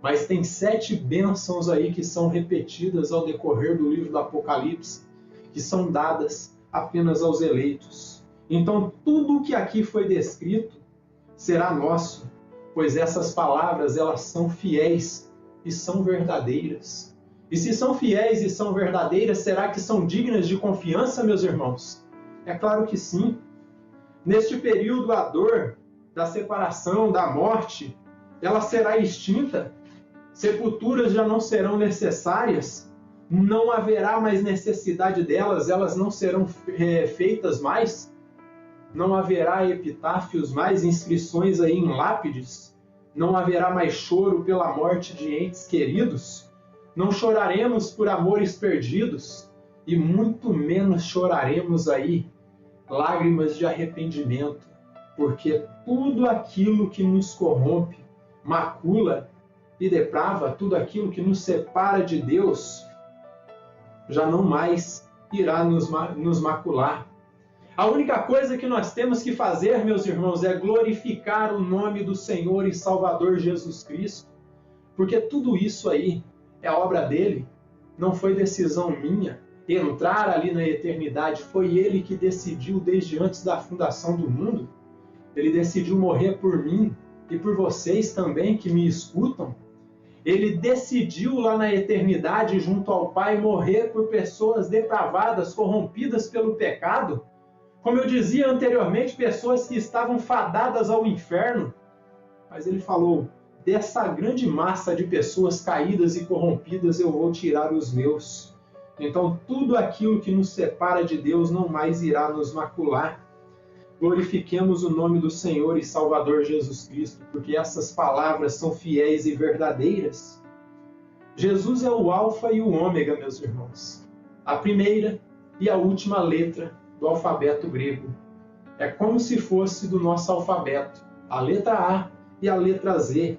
mas tem 7 bênçãos aí que são repetidas ao decorrer do livro do Apocalipse, que são dadas apenas aos eleitos. Então, tudo que aqui foi descrito será nosso, pois essas palavras, elas são fiéis e são verdadeiras. E se são fiéis e são verdadeiras, será que são dignas de confiança, meus irmãos? É claro que sim. Neste período, a dor da separação, da morte, ela será extinta. Sepulturas já não serão necessárias, não haverá mais necessidade delas, elas não serão feitas mais, não haverá epitáfios mais, inscrições aí em lápides, não haverá mais choro pela morte de entes queridos, não choraremos por amores perdidos e muito menos choraremos aí lágrimas de arrependimento, porque tudo aquilo que nos corrompe, macula e deprava, tudo aquilo que nos separa de Deus, já não mais irá nos macular. A única coisa que nós temos que fazer, meus irmãos, é glorificar o nome do Senhor e Salvador Jesus Cristo, porque tudo isso aí é obra dele, não foi decisão minha. Entrar ali na eternidade, foi ele que decidiu desde antes da fundação do mundo. Ele decidiu morrer por mim e por vocês também que me escutam. Ele decidiu lá na eternidade, junto ao Pai, morrer por pessoas depravadas, corrompidas pelo pecado. Como eu dizia anteriormente, pessoas que estavam fadadas ao inferno. Mas ele falou, dessa grande massa de pessoas caídas e corrompidas, eu vou tirar os meus. Então, tudo aquilo que nos separa de Deus não mais irá nos macular. Glorifiquemos o nome do Senhor e Salvador Jesus Cristo, porque essas palavras são fiéis e verdadeiras. Jesus é o Alfa e o Ômega, meus irmãos. A primeira e a última letra do alfabeto grego. É como se fosse do nosso alfabeto, a letra A e a letra Z.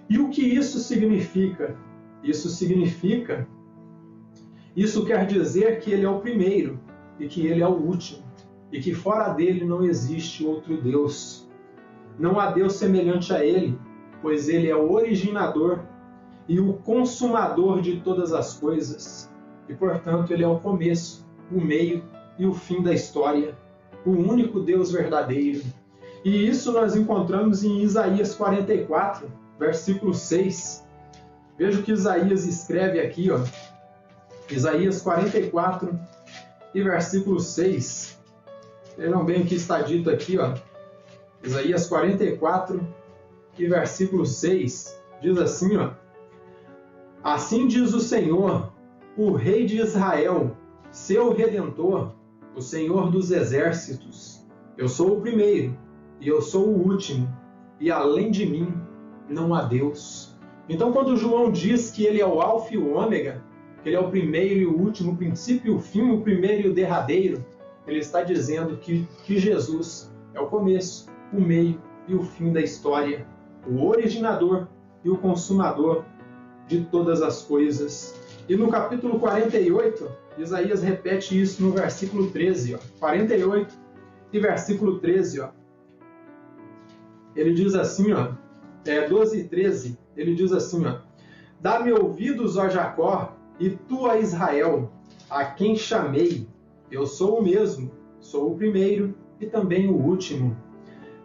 E o que isso significa? Isso quer dizer que ele é o primeiro e que ele é o último, e que fora dele não existe outro Deus. Não há Deus semelhante a ele, pois ele é o originador e o consumador de todas as coisas, e portanto ele é o começo, o meio e o fim da história, o único Deus verdadeiro. E isso nós encontramos em Isaías 44, versículo 6. Veja o que Isaías escreve aqui, ó. Isaías 44 e versículo 6. Vejam bem o que está dito aqui, ó. Isaías 44 e versículo 6. Diz assim, ó. Assim diz o Senhor, o Rei de Israel, seu Redentor, o Senhor dos Exércitos. Eu sou o primeiro e eu sou o último, e além de mim não há Deus. Então, quando João diz que ele é o Alfa e o Ômega, que ele é o primeiro e o último, o princípio e o fim, o primeiro e o derradeiro, ele está dizendo que Jesus é o começo, o meio e o fim da história, o originador e o consumador de todas as coisas. E no capítulo 48, Isaías repete isso no versículo 13, ó. 48 e versículo 13, ó. Ele diz assim, ó, 12 e 13, ele diz assim, ó, dá-me ouvidos, ó Jacó, e tu, a Israel, a quem chamei. Eu sou o mesmo, sou o primeiro e também o último.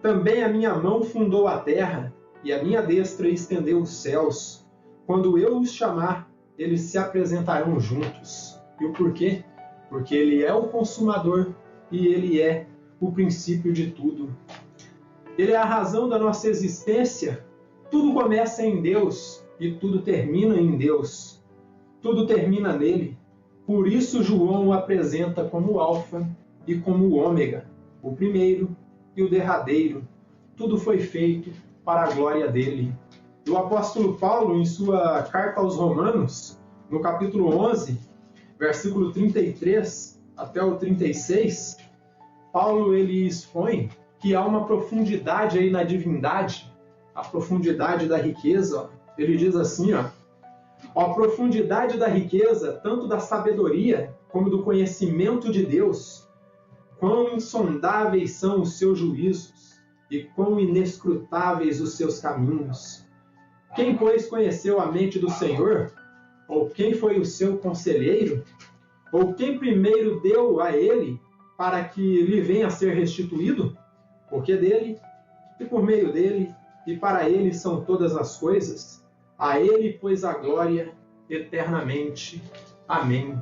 Também a minha mão fundou a terra, e a minha destra estendeu os céus. Quando eu os chamar, eles se apresentarão juntos. E o porquê? Porque ele é o consumador e ele é o princípio de tudo. Ele é a razão da nossa existência. Tudo começa em Deus e tudo termina em Deus. Tudo termina nele. Por isso João o apresenta como o Alfa e como o Ômega, o primeiro e o derradeiro. Tudo foi feito para a glória dele. E o apóstolo Paulo, em sua carta aos Romanos, no capítulo 11, versículo 33 até o 36, Paulo ele expõe que há uma profundidade aí na divindade, a profundidade da riqueza. Ele diz assim, ó, a profundidade da riqueza, tanto da sabedoria como do conhecimento de Deus, quão insondáveis são os seus juízos e quão inescrutáveis os seus caminhos. Quem, pois, conheceu a mente do Senhor? Ou quem foi o seu conselheiro? Ou quem primeiro deu a ele para que lhe venha a ser restituído? Porque dele, e por meio dele, e para ele são todas as coisas. A ele, pois, a glória eternamente. Amém.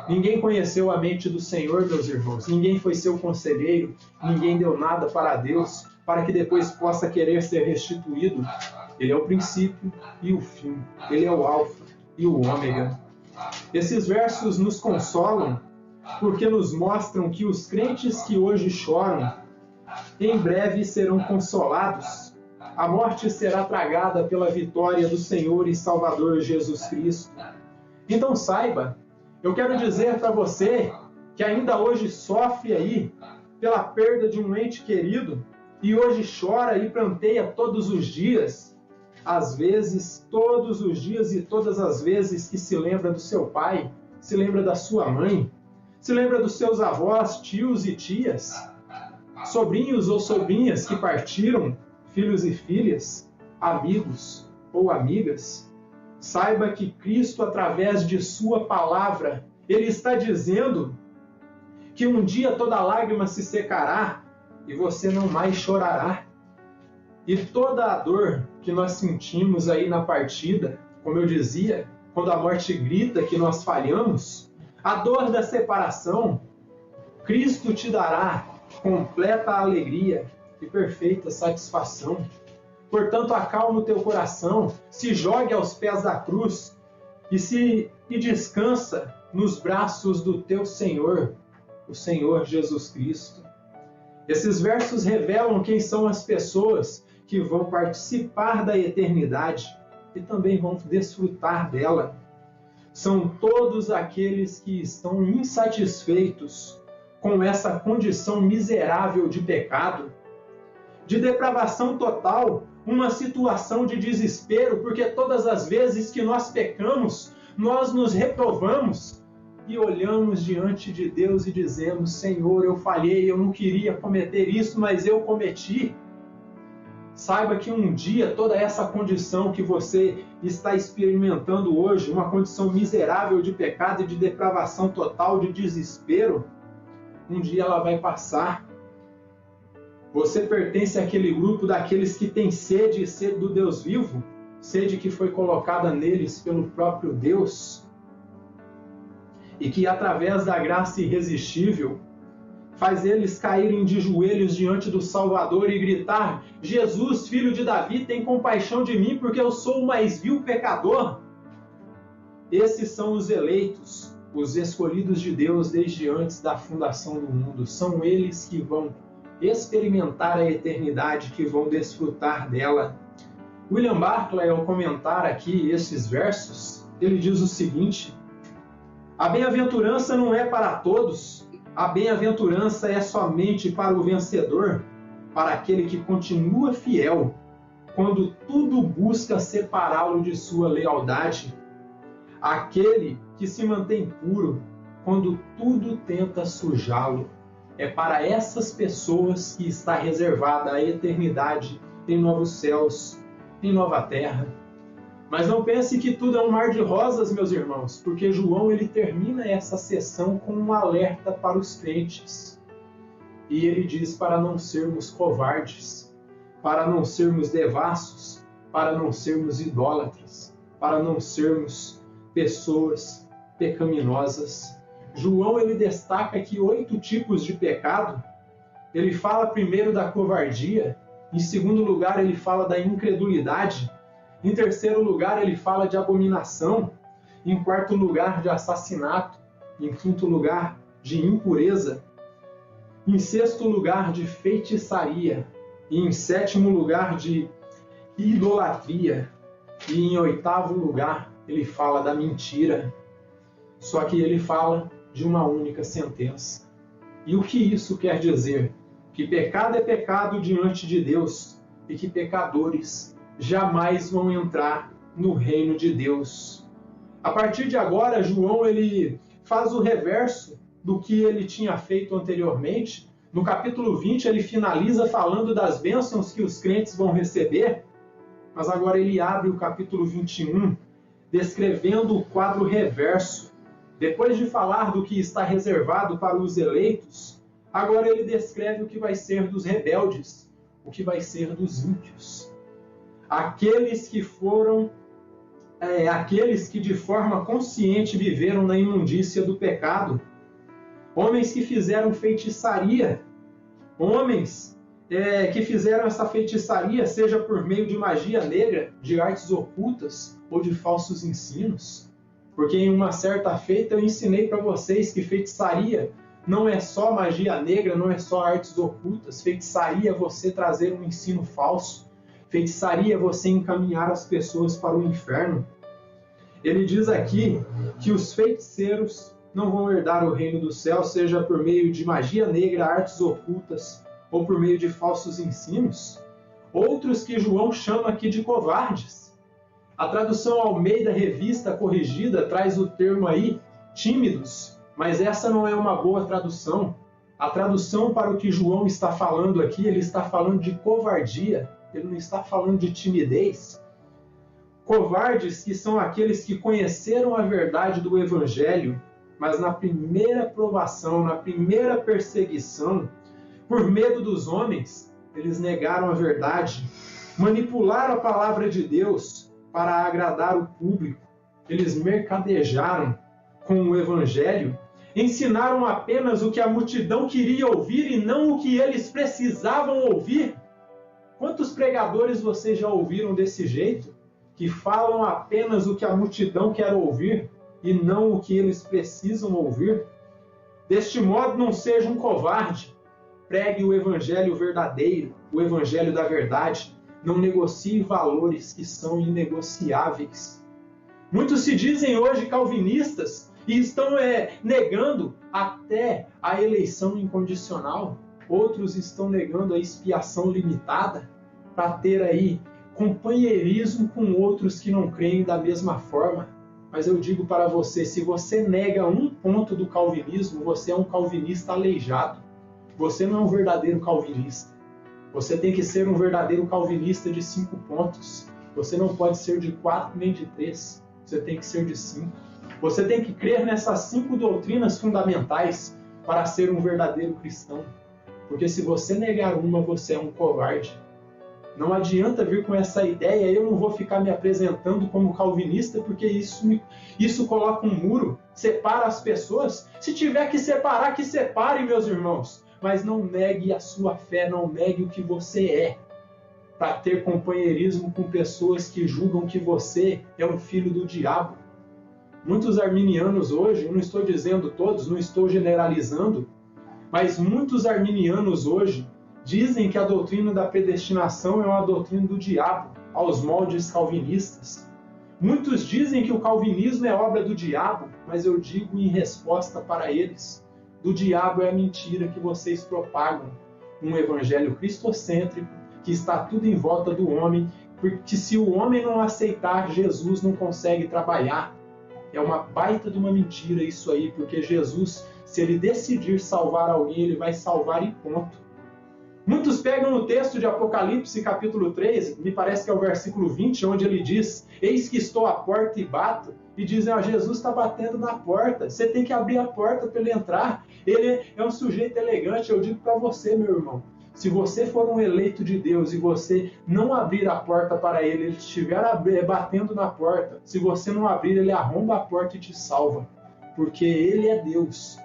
Ninguém conheceu a mente do Senhor, meus irmãos. Ninguém foi seu conselheiro. Ninguém deu nada para Deus, para que depois possa querer ser restituído. Ele é o princípio e o fim. Ele é o alfa e o ômega. Esses versos nos consolam, porque nos mostram que os crentes que hoje choram, em breve serão consolados. A morte será tragada pela vitória do Senhor e Salvador Jesus Cristo. Então saiba, eu quero dizer para você que ainda hoje sofre aí pela perda de um ente querido e hoje chora e pranteia todos os dias, às vezes, todos os dias e todas as vezes que se lembra do seu pai, se lembra da sua mãe, se lembra dos seus avós, tios e tias, sobrinhos ou sobrinhas que partiram, filhos e filhas, amigos ou amigas. Saiba que Cristo, através de sua palavra, Ele está dizendo que um dia toda lágrima se secará e você não mais chorará. E toda a dor que nós sentimos aí na partida, como eu dizia, quando a morte grita que nós falhamos, a dor da separação, Cristo te dará completa alegria e perfeita satisfação. Portanto, acalma o teu coração, se jogue aos pés da cruz e descansa nos braços do teu Senhor, o Senhor Jesus Cristo. Esses versos revelam quem são as pessoas que vão participar da eternidade e também vão desfrutar dela. São todos aqueles que estão insatisfeitos com essa condição miserável de pecado, de depravação total, uma situação de desespero, porque todas as vezes que nós pecamos, nós nos reprovamos e olhamos diante de Deus e dizemos: Senhor, eu falhei, eu não queria cometer isso, mas eu cometi. Saiba que um dia toda essa condição que você está experimentando hoje, uma condição miserável de pecado e de depravação total, de desespero, um dia ela vai passar. Você pertence àquele grupo daqueles que têm sede do Deus vivo, sede que foi colocada neles pelo próprio Deus, e que através da graça irresistível faz eles caírem de joelhos diante do Salvador e gritar: Jesus, filho de Davi, tem compaixão de mim, porque eu sou o mais vil pecador. Esses são os eleitos, os escolhidos de Deus desde antes da fundação do mundo. São eles que vão experimentar a eternidade, que vão desfrutar dela. William Barclay, ao comentar aqui esses versos, ele diz o seguinte: a bem-aventurança não é para todos, a bem-aventurança é somente para o vencedor, para aquele que continua fiel, quando tudo busca separá-lo de sua lealdade, aquele que se mantém puro, quando tudo tenta sujá-lo. É para essas pessoas que está reservada a eternidade em novos céus, em nova terra. Mas não pense que tudo é um mar de rosas, meus irmãos, porque João ele termina essa sessão com um alerta para os crentes. E ele diz para não sermos covardes, para não sermos devassos, para não sermos idólatras, para não sermos pessoas pecaminosas. João ele destaca aqui 8 tipos de pecado. Ele fala primeiro da covardia, em segundo lugar ele fala da incredulidade, em terceiro lugar ele fala de abominação, em quarto lugar de assassinato, em quinto lugar de impureza, em sexto lugar de feitiçaria, e em sétimo lugar de idolatria, e em oitavo lugar ele fala da mentira. Só que ele fala de uma única sentença. E o que isso quer dizer? Que pecado é pecado diante de Deus e que pecadores jamais vão entrar no reino de Deus. A partir de agora, João ele faz o reverso do que ele tinha feito anteriormente. No capítulo 20, ele finaliza falando das bênçãos que os crentes vão receber, mas agora ele abre o capítulo 21, descrevendo o quadro reverso. Depois de falar do que está reservado para os eleitos, agora ele descreve o que vai ser dos rebeldes, o que vai ser dos ímpios. Aqueles que de forma consciente viveram na imundícia do pecado, homens que fizeram feitiçaria, homens que fizeram essa feitiçaria, seja por meio de magia negra, de artes ocultas ou de falsos ensinos. Porque em uma certa feita eu ensinei para vocês que feitiçaria não é só magia negra, não é só artes ocultas. Feitiçaria é você trazer um ensino falso. Feitiçaria é você encaminhar as pessoas para o inferno. Ele diz aqui que os feiticeiros não vão herdar o reino do céu, seja por meio de magia negra, artes ocultas ou por meio de falsos ensinos. Outros que João chama aqui de covardes. A tradução Almeida Revista Corrigida traz o termo aí, tímidos, mas essa não é uma boa tradução. A tradução para o que João está falando aqui, ele está falando de covardia, ele não está falando de timidez. Covardes que são aqueles que conheceram a verdade do Evangelho, mas na primeira provação, na primeira perseguição, por medo dos homens, eles negaram a verdade, manipularam a palavra de Deus para agradar o público. Eles mercadejaram com o Evangelho, ensinaram apenas o que a multidão queria ouvir e não o que eles precisavam ouvir. Quantos pregadores vocês já ouviram desse jeito? Que falam apenas o que a multidão quer ouvir e não o que eles precisam ouvir? Deste modo, não seja um covarde. Pregue o Evangelho verdadeiro, o Evangelho da verdade. Não negocie valores que são inegociáveis. Muitos se dizem hoje calvinistas e estão negando até a eleição incondicional. Outros estão negando a expiação limitada para ter aí companheirismo com outros que não creem da mesma forma. Mas eu digo para você, se você nega um ponto do calvinismo, você é um calvinista aleijado. Você não é um verdadeiro calvinista. Você tem que ser um verdadeiro calvinista de 5 pontos. Você não pode ser de 4 nem de 3. Você tem que ser de 5. Você tem que crer nessas 5 doutrinas fundamentais para ser um verdadeiro cristão. Porque se você negar uma, você é um covarde. Não adianta vir com essa ideia, eu não vou ficar me apresentando como calvinista, porque isso coloca um muro, separa as pessoas. Se tiver que separar, que separe, meus irmãos. Mas não negue a sua fé, não negue o que você é, para ter companheirismo com pessoas que julgam que você é um filho do diabo. Muitos arminianos hoje, eu não estou dizendo todos, não estou generalizando, mas muitos arminianos hoje dizem que a doutrina da predestinação é uma doutrina do diabo, aos moldes calvinistas. Muitos dizem que o calvinismo é obra do diabo, mas eu digo em resposta para eles, do diabo é a mentira que vocês propagam, um evangelho cristocêntrico, que está tudo em volta do homem, porque se o homem não aceitar, Jesus não consegue trabalhar. É uma baita de uma mentira isso aí, porque Jesus, se ele decidir salvar alguém, ele vai salvar e ponto. Muitos pegam o texto de Apocalipse, capítulo 3, me parece que é o versículo 20, onde ele diz, eis que estou à porta e bato, e dizem, Jesus está batendo na porta, você tem que abrir a porta para ele entrar. Ele é um sujeito elegante, eu digo para você, meu irmão, se você for um eleito de Deus e você não abrir a porta para ele, ele estiver batendo na porta, se você não abrir, ele arromba a porta e te salva, porque ele é Deus.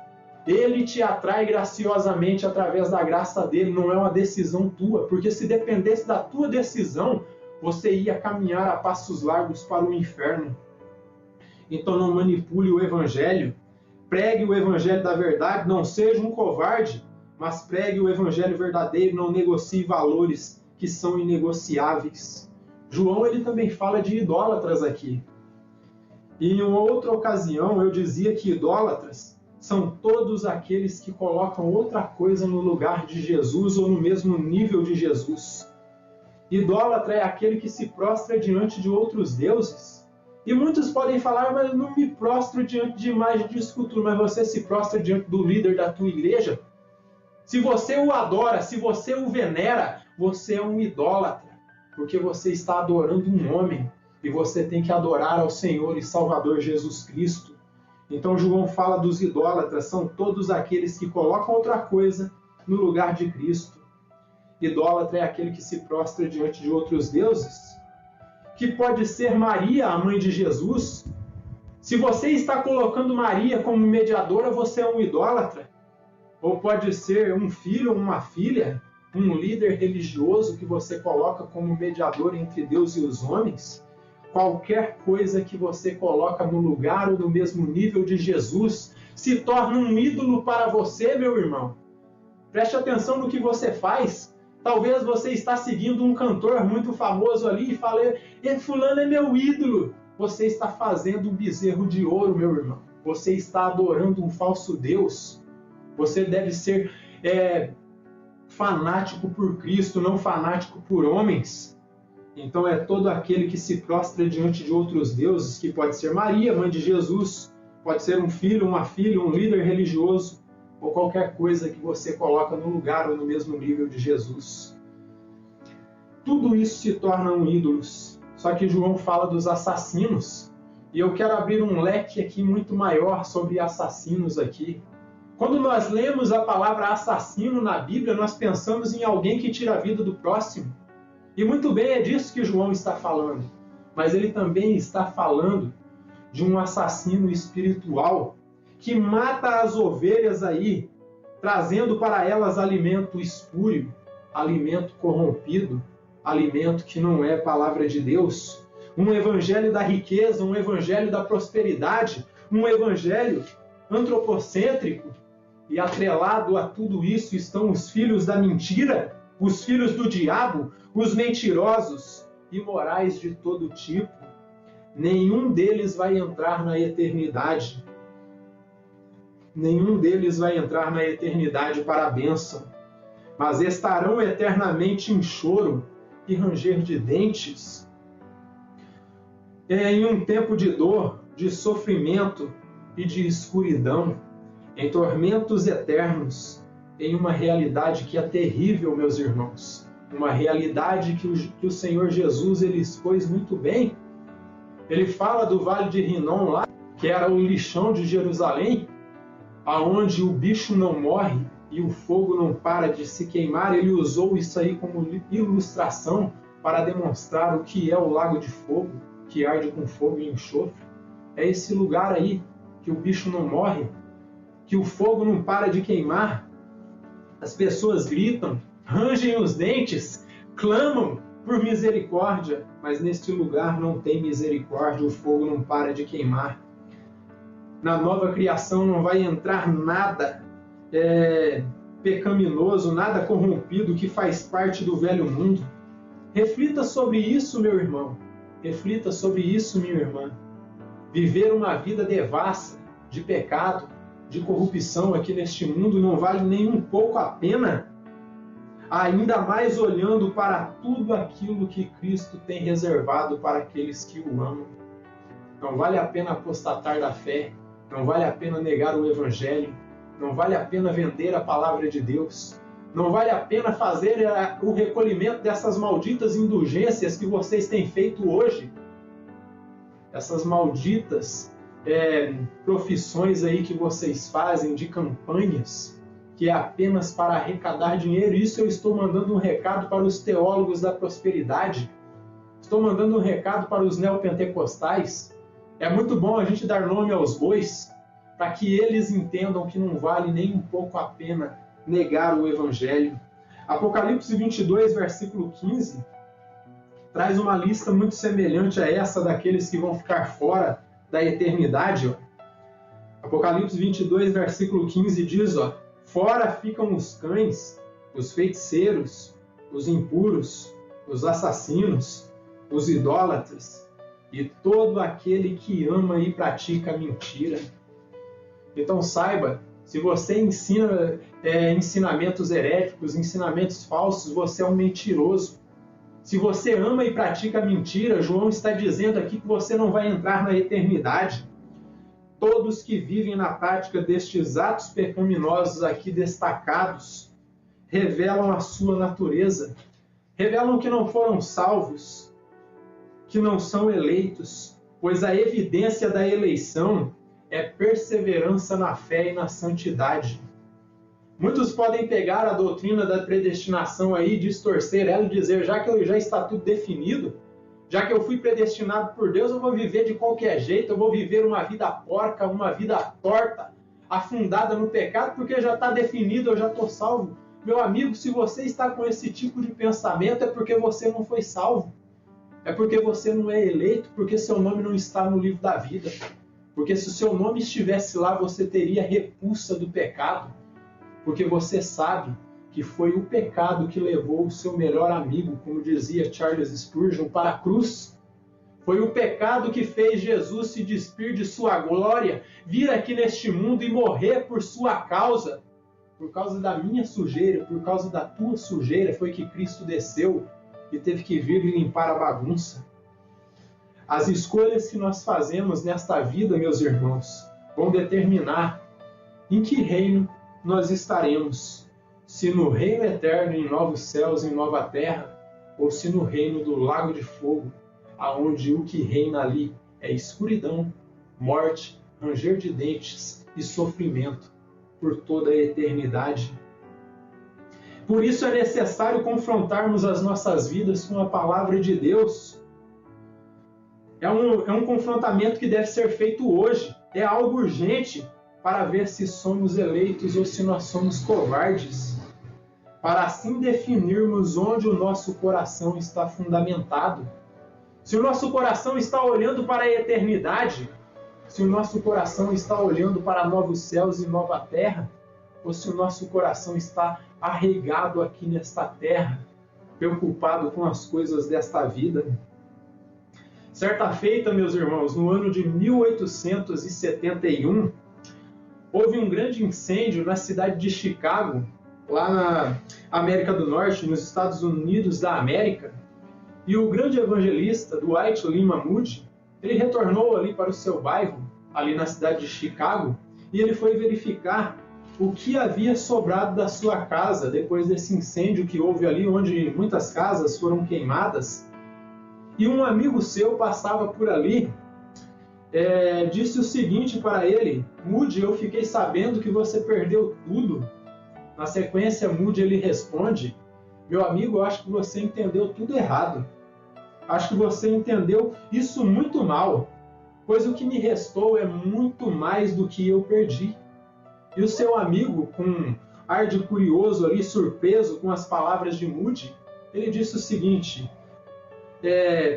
Ele te atrai graciosamente através da graça dele, não é uma decisão tua, porque se dependesse da tua decisão, você ia caminhar a passos largos para o inferno. Então não manipule o evangelho, pregue o evangelho da verdade, não seja um covarde, mas pregue o evangelho verdadeiro, não negocie valores que são inegociáveis. João ele também fala de idólatras aqui. E em uma outra ocasião eu dizia que idólatras são todos aqueles que colocam outra coisa no lugar de Jesus ou no mesmo nível de Jesus. Idólatra é aquele que se prostra diante de outros deuses. E muitos podem falar, mas eu não me prostro diante de imagem de escultura, mas você se prostra diante do líder da tua igreja. Se você o adora, se você o venera, você é um idólatra, porque você está adorando um homem, e você tem que adorar ao Senhor e Salvador Jesus Cristo. Então João fala dos idólatras, são todos aqueles que colocam outra coisa no lugar de Cristo. Idólatra é aquele que se prostra diante de outros deuses, que pode ser Maria, a mãe de Jesus. Se você está colocando Maria como mediadora, você é um idólatra. Ou pode ser um filho ou uma filha, um líder religioso que você coloca como mediador entre Deus e os homens. Qualquer coisa que você coloca no lugar ou no mesmo nível de Jesus se torna um ídolo para você, meu irmão. Preste atenção no que você faz. Talvez você está seguindo um cantor muito famoso ali e fale, fulano é meu ídolo. Você está fazendo um bezerro de ouro, meu irmão. Você está adorando um falso Deus. Você deve ser fanático por Cristo, não fanático por homens. Então é todo aquele que se prostra diante de outros deuses, que pode ser Maria, mãe de Jesus, pode ser um filho, uma filha, um líder religioso, ou qualquer coisa que você coloca no lugar ou no mesmo nível de Jesus. Tudo isso se tornam ídolos. Só que João fala dos assassinos. E eu quero abrir um leque aqui muito maior sobre assassinos aqui. Quando nós lemos a palavra assassino na Bíblia, nós pensamos em alguém que tira a vida do próximo. E muito bem, é disso que João está falando. Mas ele também está falando de um assassino espiritual que mata as ovelhas aí, trazendo para elas alimento espúrio, alimento corrompido, alimento que não é palavra de Deus, um evangelho da riqueza, um evangelho da prosperidade, um evangelho antropocêntrico, e atrelado a tudo isso estão os filhos da mentira, os filhos do diabo, os mentirosos, imorais de todo tipo. Nenhum deles vai entrar na eternidade. Nenhum deles vai entrar na eternidade para a bênção, mas estarão eternamente em choro e ranger de dentes, em um tempo de dor, de sofrimento e de escuridão, em tormentos eternos, em uma realidade que é terrível, meus irmãos, uma realidade que o Senhor Jesus ele expôs muito bem. Ele fala do Vale de Rinom lá, que era o lixão de Jerusalém, aonde o bicho não morre e o fogo não para de se queimar. Ele usou isso aí como ilustração para demonstrar o que é o lago de fogo, que arde com fogo e enxofre. É esse lugar aí que o bicho não morre, que o fogo não para de queimar. As pessoas gritam, rangem os dentes, clamam por misericórdia, mas neste lugar não tem misericórdia, o fogo não para de queimar. Na nova criação não vai entrar nada pecaminoso, nada corrompido que faz parte do velho mundo. Reflita sobre isso, meu irmão. Reflita sobre isso, minha irmã. Viver uma vida devassa de pecado, de corrupção aqui neste mundo não vale nem um pouco a pena, ainda mais olhando para tudo aquilo que Cristo tem reservado para aqueles que o amam. Não vale a pena apostatar da fé, não vale a pena negar o Evangelho, não vale a pena vender a palavra de Deus, não vale a pena fazer o recolhimento dessas malditas indulgências que vocês têm feito hoje, essas malditas profissões aí que vocês fazem de campanhas, que é apenas para arrecadar dinheiro. Isso eu estou mandando um recado para os teólogos da prosperidade, estou mandando um recado para os neopentecostais. É muito bom a gente dar nome aos bois, para que eles entendam que não vale nem um pouco a pena negar o Evangelho. Apocalipse 22, versículo 15, traz uma lista muito semelhante a essa daqueles que vão ficar fora da eternidade. Apocalipse 22, versículo 15 diz, fora ficam os cães, os feiticeiros, os impuros, os assassinos, os idólatras e todo aquele que ama e pratica mentira. Então saiba, se você ensina ensinamentos heréticos, ensinamentos falsos, você é um mentiroso. Se você ama e pratica mentira, João está dizendo aqui que você não vai entrar na eternidade. Todos que vivem na prática destes atos pecaminosos aqui destacados revelam a sua natureza, revelam que não foram salvos, que não são eleitos, pois a evidência da eleição é perseverança na fé e na santidade. Muitos podem pegar a doutrina da predestinação aí, distorcer ela e dizer, já que já está tudo definido, já que eu fui predestinado por Deus, eu vou viver de qualquer jeito, eu vou viver uma vida porca, uma vida torta, afundada no pecado, porque já está definido, eu já estou salvo. Meu amigo, se você está com esse tipo de pensamento, é porque você não foi salvo. É porque você não é eleito, porque seu nome não está no livro da vida. Porque se o seu nome estivesse lá, você teria repulsa do pecado. Porque você sabe que foi o pecado que levou o seu melhor amigo, como dizia Charles Spurgeon, para a cruz. Foi o pecado que fez Jesus se despir de sua glória, vir aqui neste mundo e morrer por sua causa. Por causa da minha sujeira, por causa da tua sujeira, foi que Cristo desceu e teve que vir e limpar a bagunça. As escolhas que nós fazemos nesta vida, meus irmãos, vão determinar em que reino nós estaremos. Se no reino eterno, em novos céus, em nova terra, ou se no reino do lago de fogo, aonde o que reina ali é escuridão, morte, ranger de dentes e sofrimento por toda a eternidade. Por isso é necessário confrontarmos as nossas vidas com a palavra de Deus. É um confrontamento que deve ser feito hoje. É algo urgente para ver se somos eleitos ou se nós somos covardes. Para assim definirmos onde o nosso coração está fundamentado. Se o nosso coração está olhando para a eternidade, se o nosso coração está olhando para novos céus e nova terra, ou se o nosso coração está arraigado aqui nesta terra, preocupado com as coisas desta vida. Certa feita, meus irmãos, no ano de 1871, houve um grande incêndio na cidade de Chicago, lá na América do Norte, nos Estados Unidos da América, e o grande evangelista Dwight Lyman Moody, ele retornou ali para o seu bairro, ali na cidade de Chicago, e ele foi verificar o que havia sobrado da sua casa depois desse incêndio que houve ali, onde muitas casas foram queimadas. E um amigo seu passava por ali, disse o seguinte para ele: Moody, eu fiquei sabendo que você perdeu tudo. Na sequência, Moody ele responde: meu amigo, eu acho que você entendeu tudo errado. Acho que você entendeu isso muito mal, pois o que me restou é muito mais do que eu perdi. E o seu amigo, com ar de curioso ali, surpreso com as palavras de Moody, ele disse o seguinte: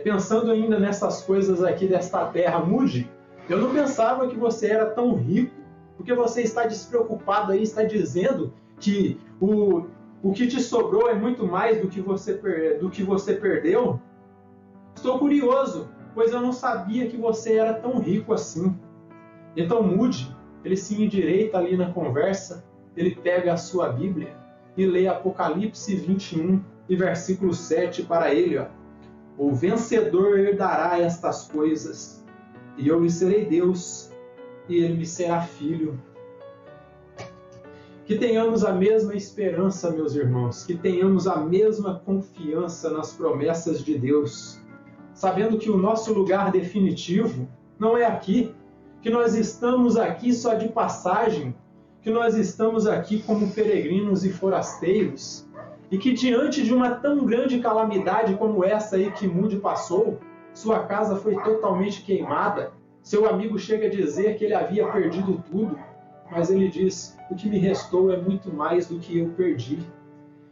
pensando ainda nessas coisas aqui desta terra, Moody, eu não pensava que você era tão rico, porque você está despreocupado aí, está dizendo que o que te sobrou é muito mais do que você perdeu. Estou curioso, pois eu não sabia que você era tão rico assim. Então Moody, ele se endireita ali na conversa, ele pega a sua Bíblia e lê Apocalipse 21 e versículo 7 para ele. O vencedor herdará estas coisas, e eu lhe serei Deus, e ele me será filho. Que tenhamos a mesma esperança, meus irmãos, que tenhamos a mesma confiança nas promessas de Deus, sabendo que o nosso lugar definitivo não é aqui, que nós estamos aqui só de passagem, que nós estamos aqui como peregrinos e forasteiros, e que diante de uma tão grande calamidade como essa aí que Moody passou, sua casa foi totalmente queimada, seu amigo chega a dizer que ele havia perdido tudo, mas ele diz: o que me restou é muito mais do que eu perdi.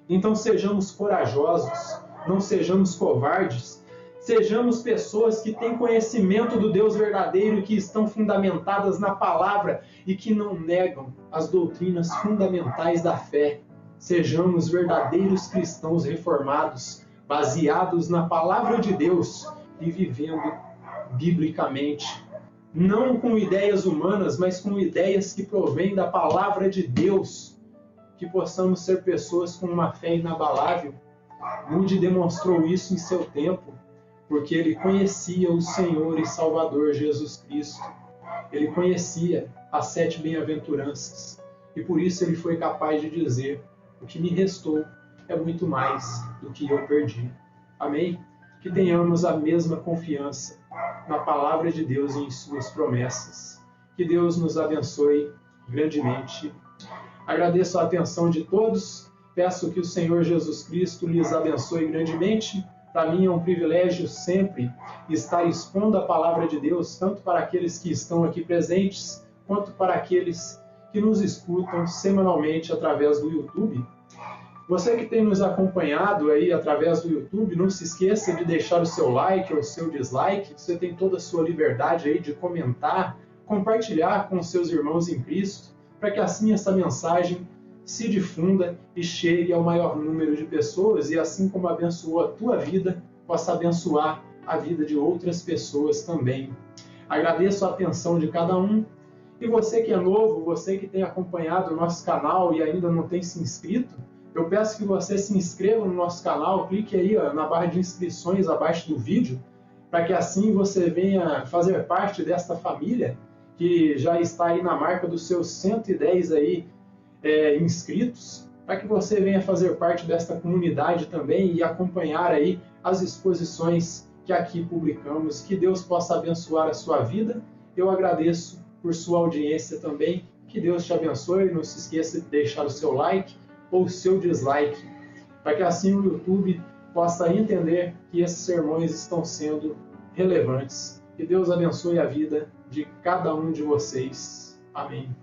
Então sejamos corajosos, não sejamos covardes, sejamos pessoas que têm conhecimento do Deus verdadeiro e que estão fundamentadas na palavra e que não negam as doutrinas fundamentais da fé. Sejamos verdadeiros cristãos reformados, baseados na palavra de Deus e vivendo biblicamente. Não com ideias humanas, mas com ideias que provêm da palavra de Deus. Que possamos ser pessoas com uma fé inabalável, Moody demonstrou isso em seu tempo, porque ele conhecia o Senhor e Salvador Jesus Cristo. Ele conhecia as 7 bem-aventuranças, e por isso ele foi capaz de dizer: o que me restou é muito mais do que eu perdi. Amém? Que tenhamos a mesma confiança na palavra de Deus e em suas promessas. Que Deus nos abençoe grandemente. Agradeço a atenção de todos. Peço que o Senhor Jesus Cristo lhes abençoe grandemente. Para mim é um privilégio sempre estar expondo a palavra de Deus, tanto para aqueles que estão aqui presentes, quanto para aqueles que nos escutam semanalmente através do YouTube. Você que tem nos acompanhado aí através do YouTube, não se esqueça de deixar o seu like ou o seu dislike. Você tem toda a sua liberdade aí de comentar, compartilhar com seus irmãos em Cristo, para que assim essa mensagem se difunda e chegue ao maior número de pessoas e assim como abençoou a tua vida, possa abençoar a vida de outras pessoas também. Agradeço a atenção de cada um. E você que é novo, você que tem acompanhado o nosso canal e ainda não tem se inscrito, eu peço que você se inscreva no nosso canal, clique aí na barra de inscrições abaixo do vídeo, para que assim você venha fazer parte desta família que já está aí na marca dos seus 110 aí, inscritos, para que você venha fazer parte desta comunidade também e acompanhar aí as exposições que aqui publicamos. Que Deus possa abençoar a sua vida. Eu agradeço por sua audiência também. Que Deus te abençoe. Não se esqueça de deixar o seu like ou o seu dislike, para que assim o YouTube possa entender que esses sermões estão sendo relevantes. Que Deus abençoe a vida de cada um de vocês. Amém.